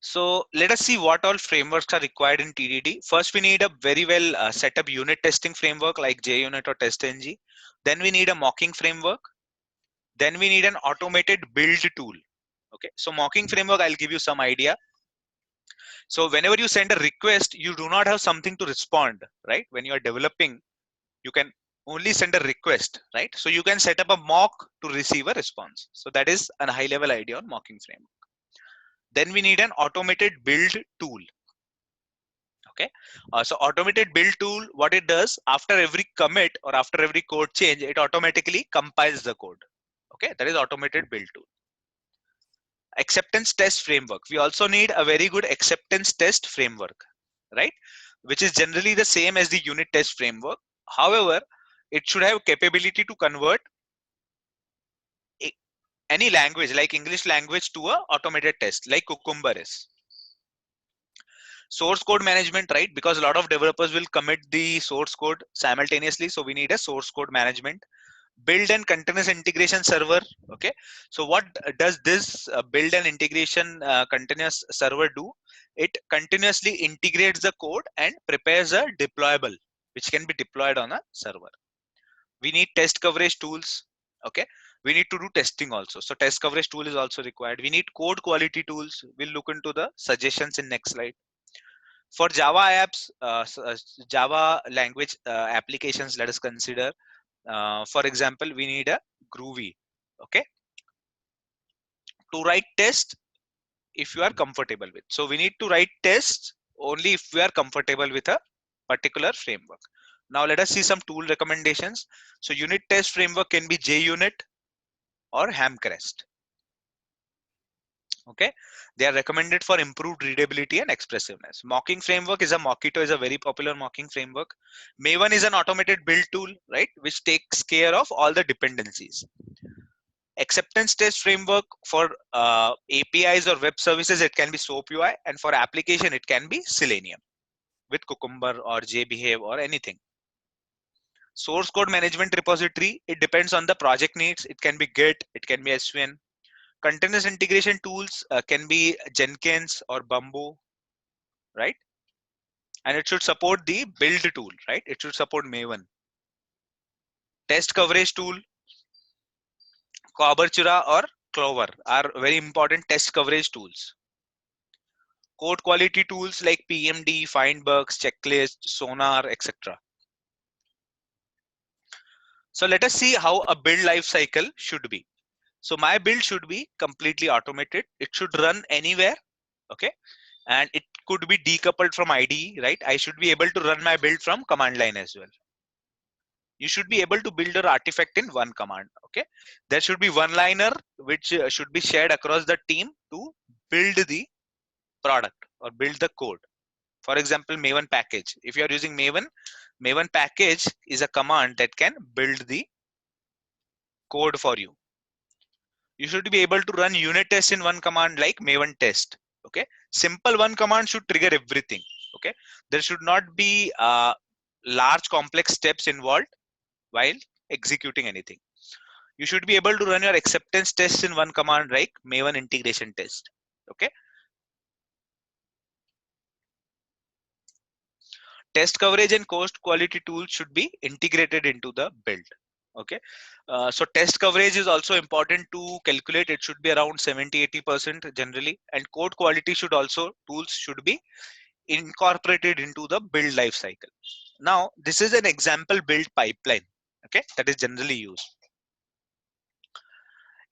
So let us see what all frameworks are required in TDD. First, we need a very well set up unit testing framework like JUnit or TestNG. Then we need a mocking framework. Then we need an automated build tool. Okay, so mocking framework, I'll give you some idea. So whenever you send a request, you do not have something to respond, right? When you are developing, you can only send a request, right? So you can set up a mock to receive a response. So that is a high level idea on mocking framework. Then we need an automated build tool. Okay, so automated build tool, what it does, after every commit or after every code change, it automatically compiles the code. Okay, that is automated build tool. Acceptance test framework. We also need a very good acceptance test framework, right? Which is generally the same as the unit test framework. However, it should have capability to convert any language like English language to a automated test like Cucumber is. Source code management, right? Because a lot of developers will commit the source code simultaneously. So we need a source code management. Build and continuous integration server. Okay, so what does this build and integration continuous server do? It continuously integrates the code and prepares a deployable which can be deployed on a server. We need test coverage tools. Okay, we need to do testing also, so test coverage tool is also required. We need code quality tools. We'll look into the suggestions in next slide. For Java apps, Java language applications, let us consider. For example, we need a Groovy, okay, to write tests if you are comfortable with. So we need to write tests only if we are comfortable with a particular framework. Now let us see some tool recommendations. So unit test framework can be JUnit or Hamcrest. Okay, they are recommended for improved readability and expressiveness. Mocking framework is a Mockito is a very popular mocking framework. Maven is an automated build tool, right, which takes care of all the dependencies. Acceptance test framework for APIs or web services, it can be SOAP UI, and for application it can be Selenium with Cucumber or JBehave or anything. Source code management repository, it depends on the project needs. It can be Git, it can be SVN. Continuous integration tools can be Jenkins or Bamboo, right? And it should support the build tool, right? It should support Maven. Test coverage tool, Cobertura or Clover are very important test coverage tools. Code quality tools like PMD, find bugs, checklist, sonar, etc. So let us see how a build life cycle should be. So my build should be completely automated. It should run anywhere. Okay. And it could be decoupled from IDE, right? I should be able to run my build from command line as well. You should be able to build your artifact in one command. Okay. There should be one liner which should be shared across the team to build the product or build the code. For example, Maven package. If you are using Maven, Maven package is a command that can build the code for you. You should be able to run unit tests in one command like Maven test. Okay. Simple one command should trigger everything. Okay. There should not be large complex steps involved while executing anything. You should be able to run your acceptance tests in one command like Maven integration test. Okay. Test coverage and cost quality tools should be integrated into the build. Okay. So test coverage is also important to calculate. It should be around 70-80% generally, and code quality should also tools should be incorporated into the build life cycle. Now this is an example build pipeline, okay, that is generally used.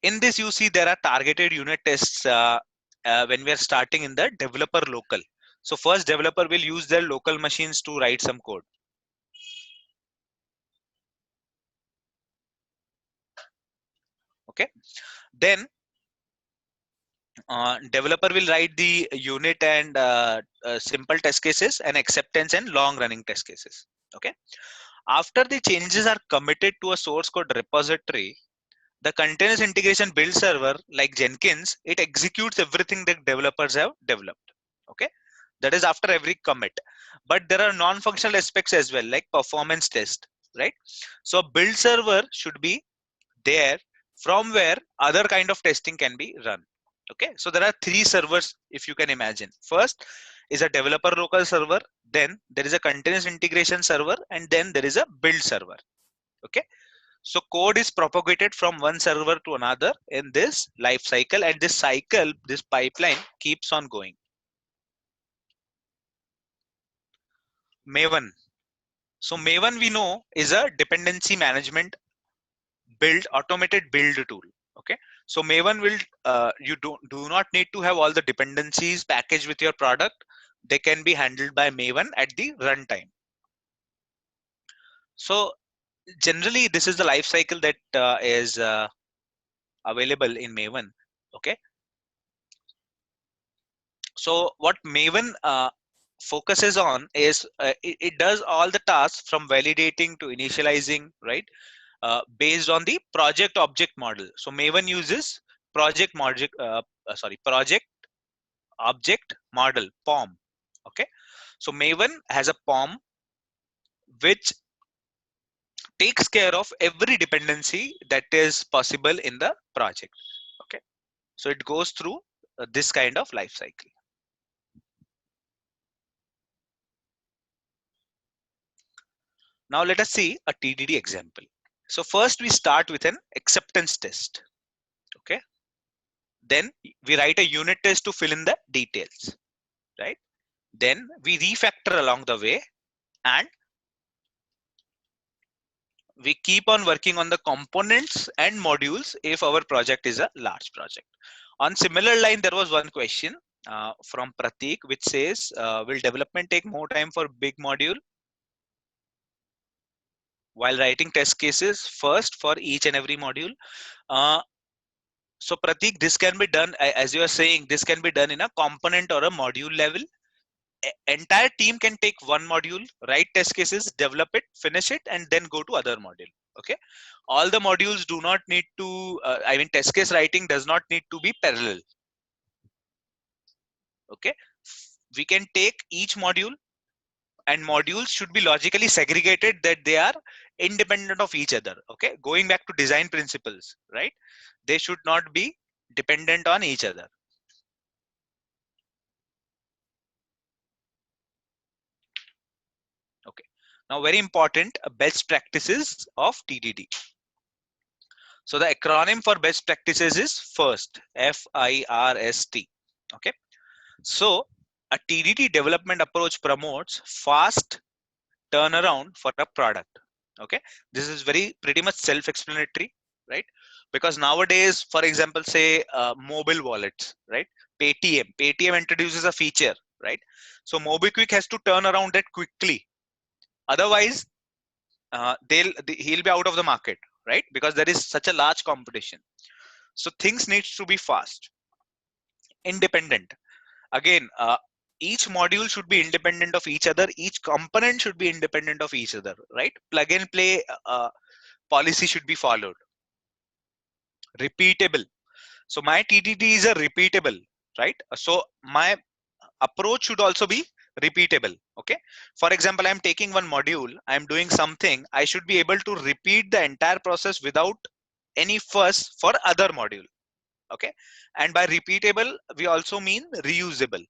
In this you see there are targeted unit tests when we are starting in the developer local. So first developer will use their local machines to write some code. Okay, then developer will write the unit and simple test cases and acceptance and long running test cases. Okay, after the changes are committed to a source code repository, the continuous integration build server like Jenkins, it executes everything that developers have developed. Okay, that is after every commit. But there are non-functional aspects as well, like performance test, right? So build server should be there from where other kind of testing can be run. Okay, so there are three servers if you can imagine. First is a developer local server, then there is a continuous integration server, and then there is a build server. Okay, so code is propagated from one server to another in this life cycle, and this cycle, this pipeline keeps on going. Maven. So Maven we know is a dependency management build automated build tool. Okay, so Maven will you do not need to have all the dependencies packaged with your product. They can be handled by Maven at the runtime. So generally this is the life cycle that is available in Maven. Okay, so what Maven focuses on is it does all the tasks from validating to initializing, right? Based on the project object model. So Maven uses project project object model POM. Okay, so Maven has a POM which takes care of every dependency that is possible in the project. Okay, so it goes through this kind of life cycle. Now let us see a TDD example. So first we start with an acceptance test. Okay, then we write a unit test to fill in the details, right? Then we refactor along the way, and we keep on working on the components and modules if our project is a large project. On similar line, there was one question from Pratik, which says, will development take more time for big module while writing test cases first for each and every module? Uh, so Pratik, this can be done, as you are saying, this can be done in a component or a module level. Entire team can take one module, write test cases, develop it, finish it, and then go to other module. Okay, all the modules do not need to, I mean, test case writing does not need to be parallel. Okay, we can take each module, and modules should be logically segregated, that they are independent of each other. Okay, going back to design principles, right? They should not be dependent on each other. Okay, now very important, best practices of TDD. So the acronym for best practices is FIRST, FIRST. Okay, so a TDD development approach promotes fast turnaround for a product. Okay, this is very pretty much self-explanatory, right? Because nowadays, for example, say mobile wallets, right? Paytm introduces a feature, right? So MobiKwik has to turn around that quickly, otherwise he'll be out of the market, right? Because there is such a large competition. So things needs to be fast, independent. Again, each module should be independent of each other, each component should be independent of each other, right? Plug and play policy should be followed. Repeatable. So my TDD is a repeatable, right? So my approach should also be repeatable. Okay, for example, I'm taking one module, I'm doing something, I should be able to repeat the entire process without any fuss for other module. Okay, and by repeatable we also mean reusable.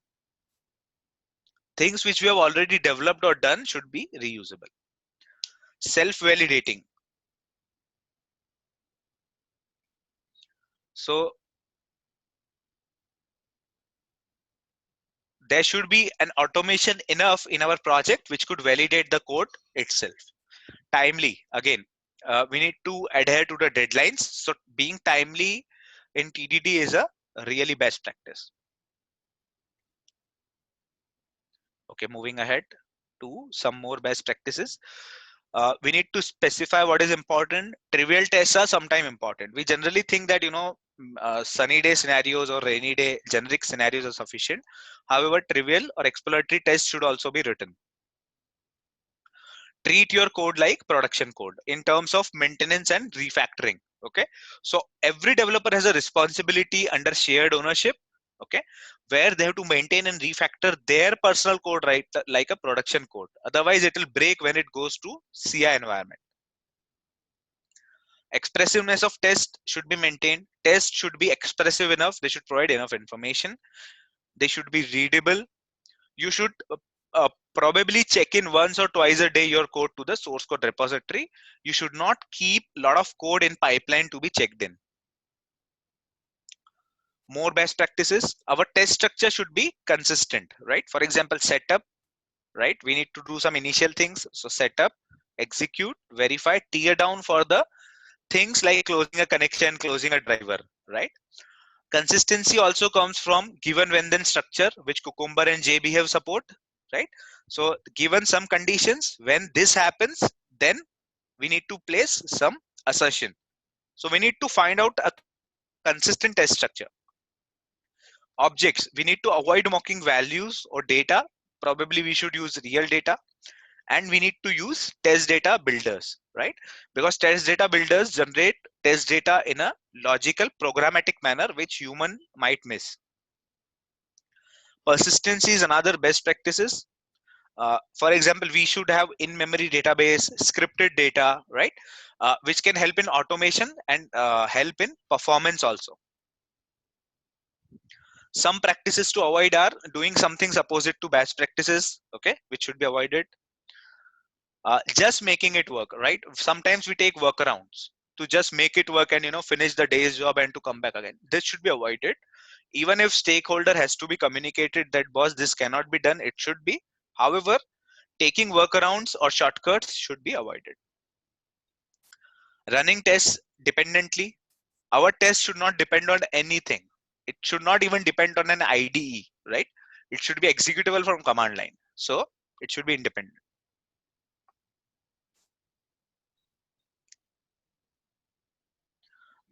Things which we have already developed or done should be reusable. Self-validating. So there should be an automation enough in our project which could validate the code itself. Timely. Again, we need to adhere to the deadlines. So being timely in TDD is a really best practice. Okay, moving ahead to some more best practices. We need to specify what is important. Trivial tests are sometimes important. We generally think that, sunny day scenarios or rainy day generic scenarios are sufficient. However, trivial or exploratory tests should also be written. Treat your code like production code in terms of maintenance and refactoring. Okay, so every developer has a responsibility under shared ownership. Okay, where they have to maintain and refactor their personal code, right, like a production code. Otherwise it will break when it goes to CI environment. Expressiveness of test should be maintained. Tests should be expressive enough, they should provide enough information, they should be readable. You should probably check in once or twice a day your code to the source code repository. You should not keep a lot of code in pipeline to be checked in. More best practices, our test structure should be consistent, right? For example, setup, right? We need to do some initial things. So setup, execute, verify, tear down for the things like closing a connection, closing a driver, right? Consistency also comes from given when then structure, which Cucumber and JBehav support, right? So given some conditions, when this happens, then we need to place some assertion. So we need to find out a consistent test structure. Objects, we need to avoid mocking values or data. Probably we should use real data. And we need to use test data builders, right? Because test data builders generate test data in a logical programmatic manner which human might miss. Persistency is another best practices. For example, we should have in-memory database, scripted data, right? Which can help in automation and help in performance also. Some practices to avoid are doing some things opposite to best practices, okay, which should be avoided. Just making it work, right? Sometimes we take workarounds to just make it work and finish the day's job and to come back again. This should be avoided. Even if stakeholder has to be communicated that boss, this cannot be done, it should be. However, taking workarounds or shortcuts should be avoided. Running tests dependently. Our tests should not depend on anything. it should not even depend on an IDE, right? It should be executable from command line. So it should be independent.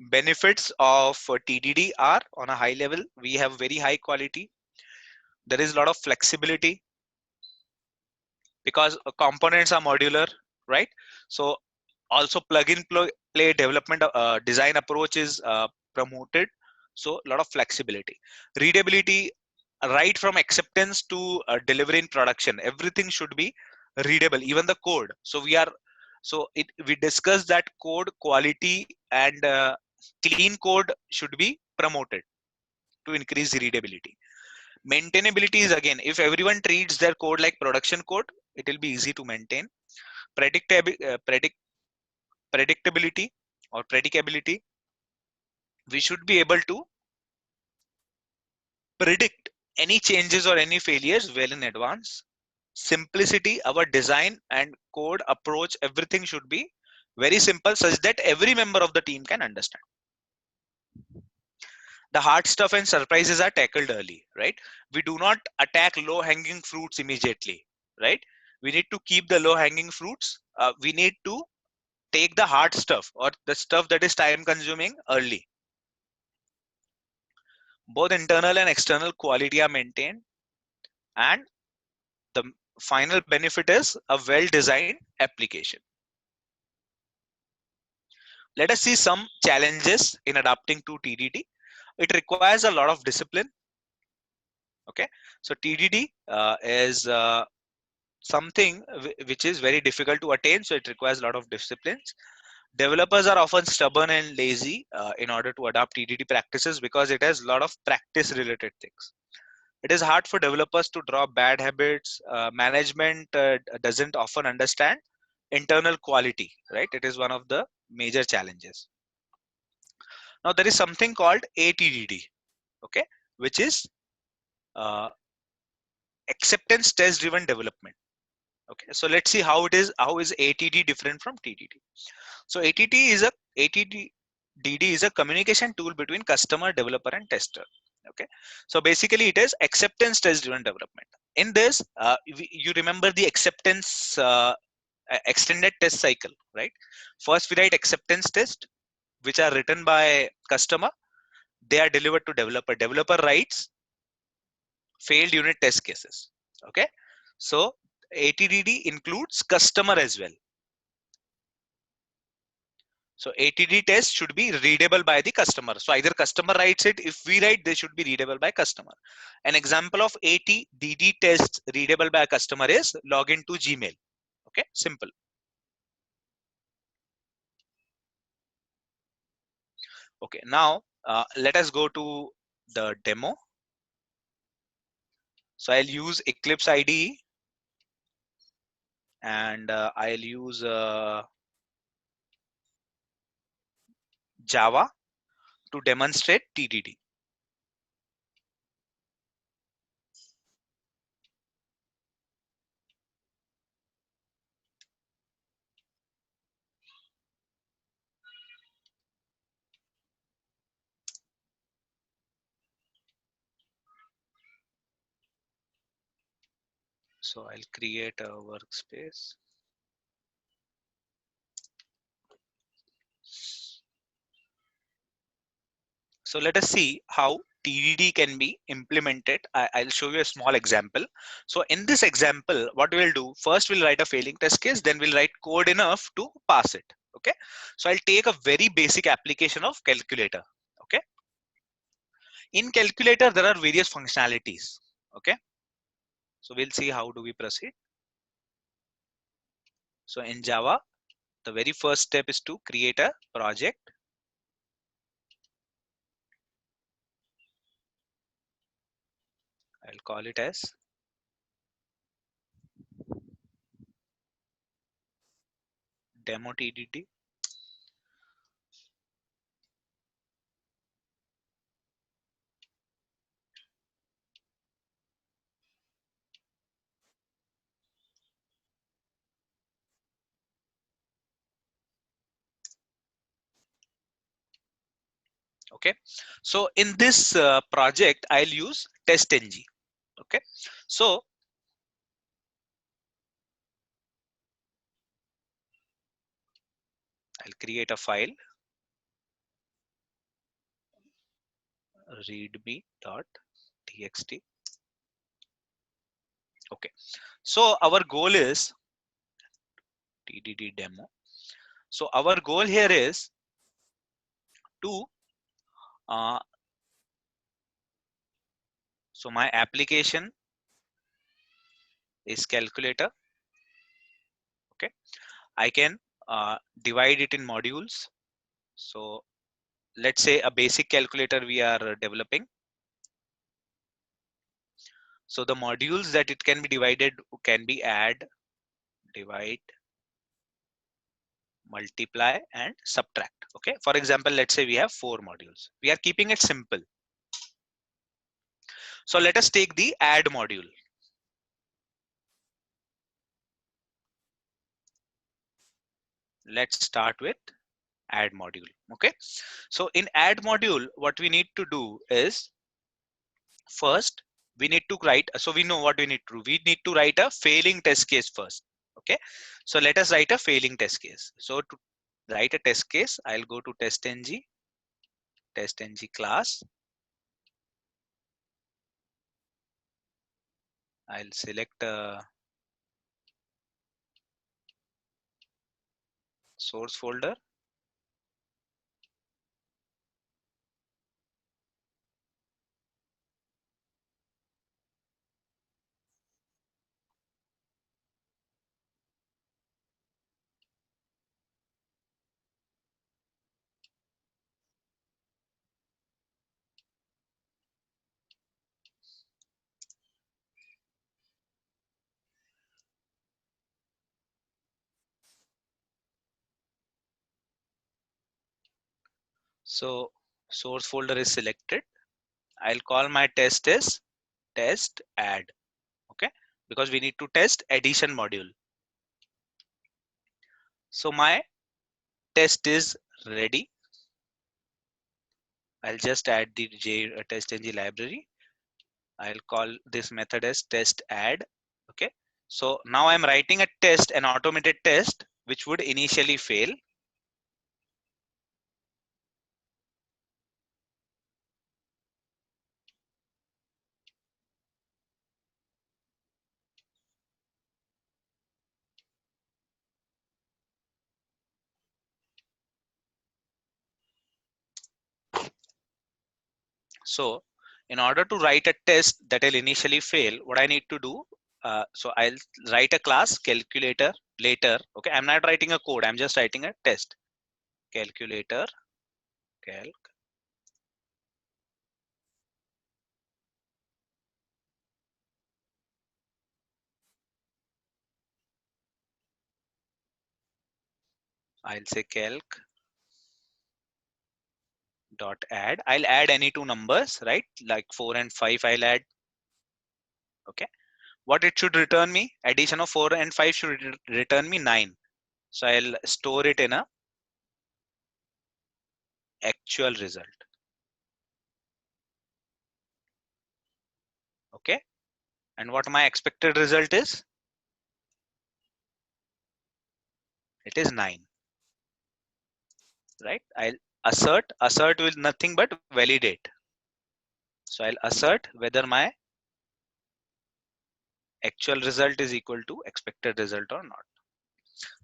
Benefits of TDD are, on a high level, we have very high quality. There is a lot of flexibility because components are modular, right? So also play development design approach is promoted. So a lot of flexibility. Readability, right from acceptance to delivery in production, everything should be readable, even the code. So we discussed that code quality and clean code should be promoted to increase the readability. Maintainability is, again, if everyone treats their code like production code, it will be easy to maintain. Predictability or predictability, we should be able to predict any changes or any failures well in advance. Simplicity, our design and code approach, everything should be very simple such that every member of the team can understand. The hard stuff and surprises are tackled early, right? We do not attack low hanging fruits immediately, right? We need to keep the low hanging fruits. We need to take the hard stuff or the stuff that is time consuming early. Both internal and external quality are maintained, and the final benefit is a well designed application. Let us see some challenges in adapting to TDD. It requires a lot of discipline. Okay, so TDD is something which is very difficult to attain, so it requires a lot of disciplines. Developers are often stubborn and lazy in order to adopt TDD practices because it has a lot of practice related things. It is hard for developers to drop bad habits. Management doesn't often understand internal quality, right? It is one of the major challenges. Now there is something called ATDD, okay, which is uh, acceptance test driven development. Okay, so let's see how is ATD different from TDD. So ATDD is a communication tool between customer, developer, and tester. Okay, so basically it is acceptance test driven development. In this, you remember the acceptance extended test cycle, right? First we write acceptance test, which are written by customer. They are delivered to developer. Developer writes failed unit test cases. Okay, so ATDD includes customer as well. So ATD test should be readable by the customer. So either customer writes it, if we write, they should be readable by customer. An example of ATDD test readable by a customer is login to Gmail. Okay, simple. Okay, now let us go to the demo. So I'll use Eclipse IDE and I'll use Java to demonstrate TDD. So I'll create a workspace. So let us see how TDD can be implemented. I'll show you a small example. So in this example, what we'll do, first we'll write a failing test case, then we'll write code enough to pass it. Okay. So I'll take a very basic application of calculator. Okay. In calculator, there are various functionalities. Okay. So we'll see how do we proceed. So in Java, the very first step is to create a project. I'll call it as demo TDD. Okay, so in this project I'll use testng. Okay, so I'll create a file, readme.txt. Okay, so our goal is TDD demo. So our goal here is to so my application is calculator. Okay, I can divide it in modules. So let's say a basic calculator we are developing. So the modules that it can be divided can be add, divide, multiply, and subtract. Okay, for example, let's say we have 4 modules. We are keeping it simple. So let us take the add module. Let's start with add module. Okay, so in add module, what we need to do is first we need to write, so we know what we need to do. We need to write a failing test case first. Okay, so let us write a failing test case. So to write a test case, I'll go to testng class. I'll select source folder. So source folder is selected. I'll call my test as test add. Okay, because we need to test addition module. So my test is ready. I'll just add the testng library. I'll call this method as test add. Okay, so now I'm writing a test, an automated test, which would initially fail. So in order to write a test that will initially fail, what I need to do, so I'll write a class calculator later. Okay, I'm not writing a code, I'm just writing a test. Calculator calc. I'll say calc dot add. I'll add any 2 numbers, right? Like 4 and 5 I'll add. Okay, what it should return me, addition of 4 and 5 should return me 9. So I'll store it in a actual result. Okay, and what my expected result is, it is 9, right? I'll assert will nothing but validate. So I'll assert whether my actual result is equal to expected result or not.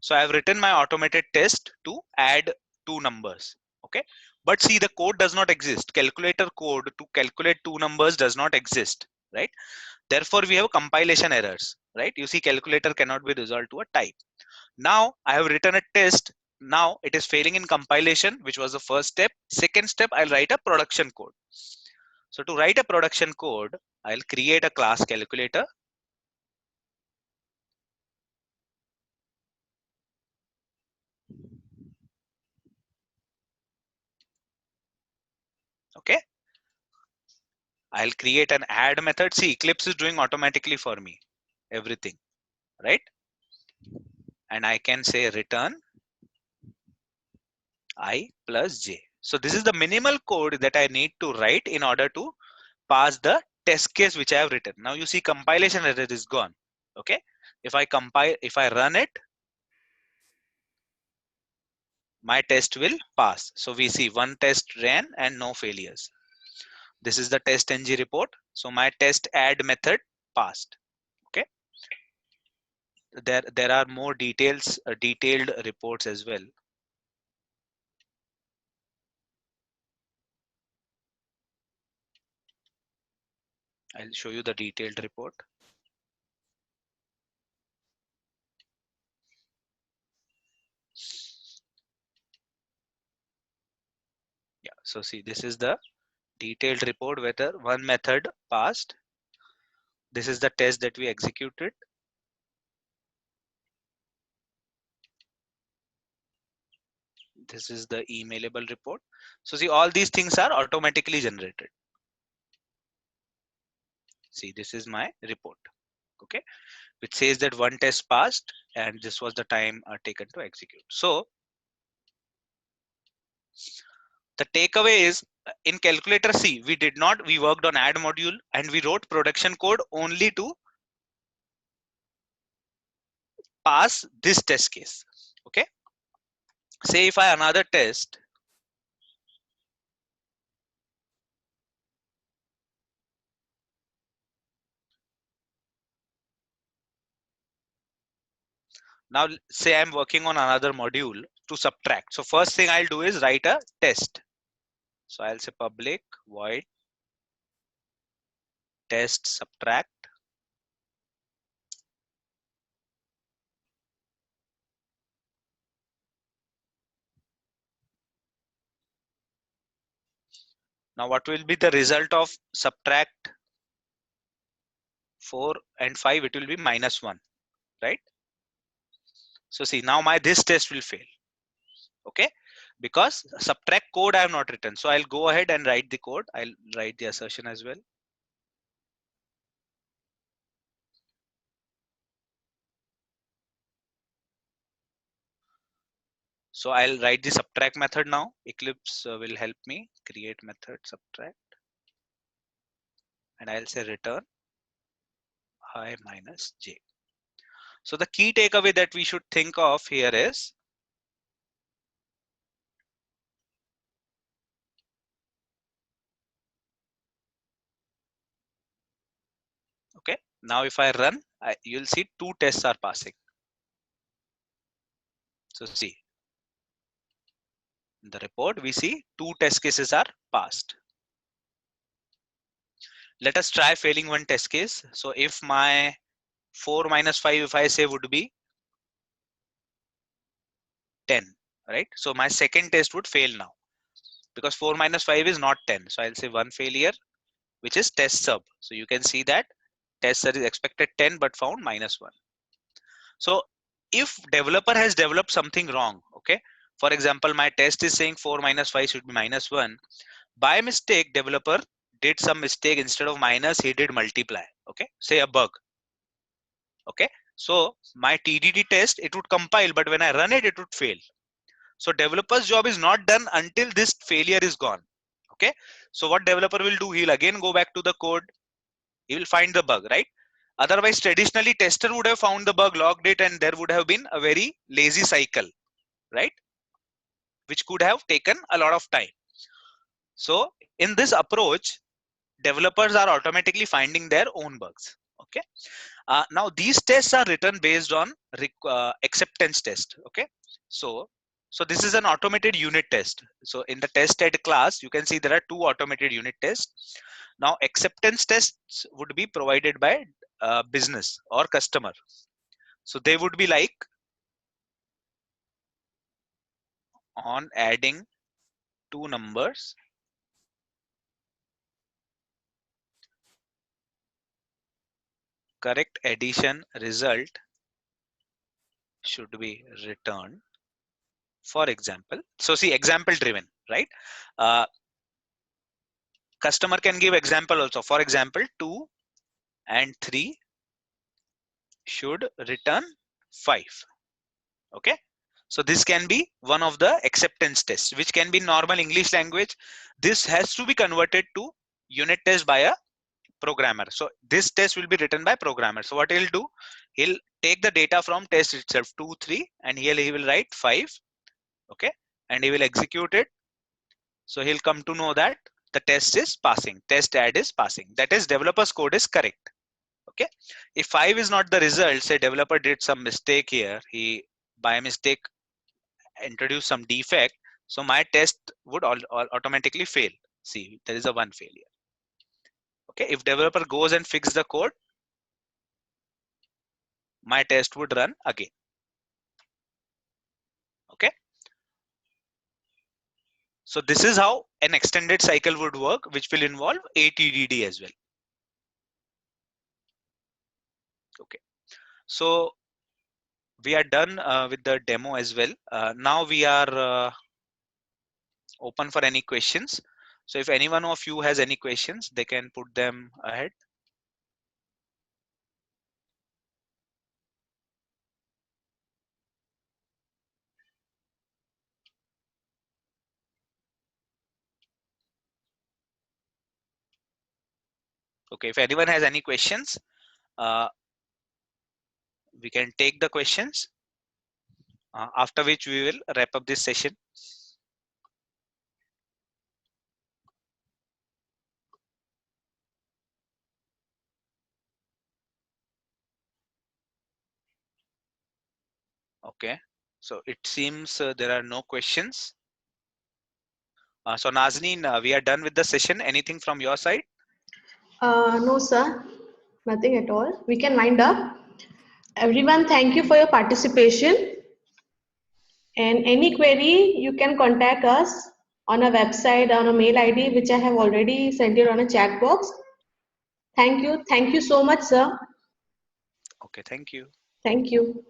So I've written my automated test to add 2 numbers. Okay, but see, the code does not exist. Calculator code to calculate 2 numbers does not exist, right? Therefore we have compilation errors, right? You see, calculator cannot be resolved to a type. Now I have written a test. Now it is failing in compilation, which was the first step. Second step, I'll write a production code. So to write a production code, I'll create a class calculator. Okay, I'll create an add method. See, Eclipse is doing automatically for me everything, right? And I can say return I plus j. So this is the minimal code that I need to write in order to pass the test case which I have written. Now you see compilation error is gone. Okay. If I compile, if I run it, my test will pass. So we see one test ran and no failures. This is the test ng report. So my test add method passed. Okay. There are more details, detailed reports as well. I'll show you the detailed report. Yeah, so see, this is the detailed report whether one method passed. This is the test that we executed. This is the emailable report. So see, all these things are automatically generated. See, this is my report. Okay, which says that one test passed and this was the time taken to execute. So the takeaway is in calculator C, we worked on add module and we wrote production code only to pass this test case. Okay, say if I another test, now say I'm working on another module to subtract. So first thing I'll do is write a test. So I'll say public void test subtract. Now what will be the result of subtract 4 and 5? It will be -1, right? So see, now this test will fail. Okay, because subtract code I have not written. So I'll go ahead and write the code. I'll write the assertion as well. So I'll write the subtract method now. Eclipse will help me create method subtract. And I'll say return I minus j. So the key takeaway that we should think of here is okay. Now if I run, you'll see 2 tests are passing. So see, in the report we see 2 test cases are passed. Let us try failing one test case. So if my 4 minus 5, if I say would be 10, right? So my second test would fail now because 4 minus 5 is not 10. So I'll say one failure, which is test sub. So you can see that test sub is expected 10 but found -1. So if developer has developed something wrong, okay, for example, my test is saying 4 minus 5 should be -1. By mistake, developer did some mistake. Instead of minus, he did multiply. Okay, say a bug. Okay, so my TDD test, it would compile, but when I run it, it would fail. So developer's job is not done until this failure is gone. Okay, so what developer will do, he'll again go back to the code, he will find the bug, right? Otherwise, traditionally tester would have found the bug, logged it, and there would have been a very lazy cycle, right? Which could have taken a lot of time. So in this approach, developers are automatically finding their own bugs. Okay. Now these tests are written based on acceptance test. Okay. So this is an automated unit test. So in the tested class, you can see there are 2 automated unit tests. Now acceptance tests would be provided by business or customer. So they would be like on adding 2 numbers, correct addition result should be returned. For example, so see, example driven, right? Customer can give example also. For example, 2 and 3 should return 5. Okay, So this can be one of the acceptance tests, which can be normal English language. This has to be converted to unit test by a programmer. So this test will be written by programmer. So what he'll do, he'll take the data from test itself 2 3, and here he will write 5. Okay, and he will execute it. So he'll come to know that the test is passing, test add is passing, that is developer's code is correct. Okay, if 5 is not the result, say developer did some mistake here, he by mistake introduced some defect, so my test would automatically fail. See, there is a one failure. Okay, if developer goes and fix the code, my test would run again. Okay, so this is how an extended cycle would work, which will involve ATDD as well. Okay, so we are done with the demo as well. Now we are open for any questions. So if anyone of you has any questions, they can put them ahead. Okay, if anyone has any questions, we can take the questions, after which we will wrap up this session. Okay, so it seems there are no questions. So Nazneen, we are done with the session. Anything from your side? No, sir. Nothing at all. We can wind up. Everyone, thank you for your participation. And any query, you can contact us on a website, on a mail ID, which I have already sent it on a chat box. Thank you. Thank you so much, sir. Okay, thank you. Thank you.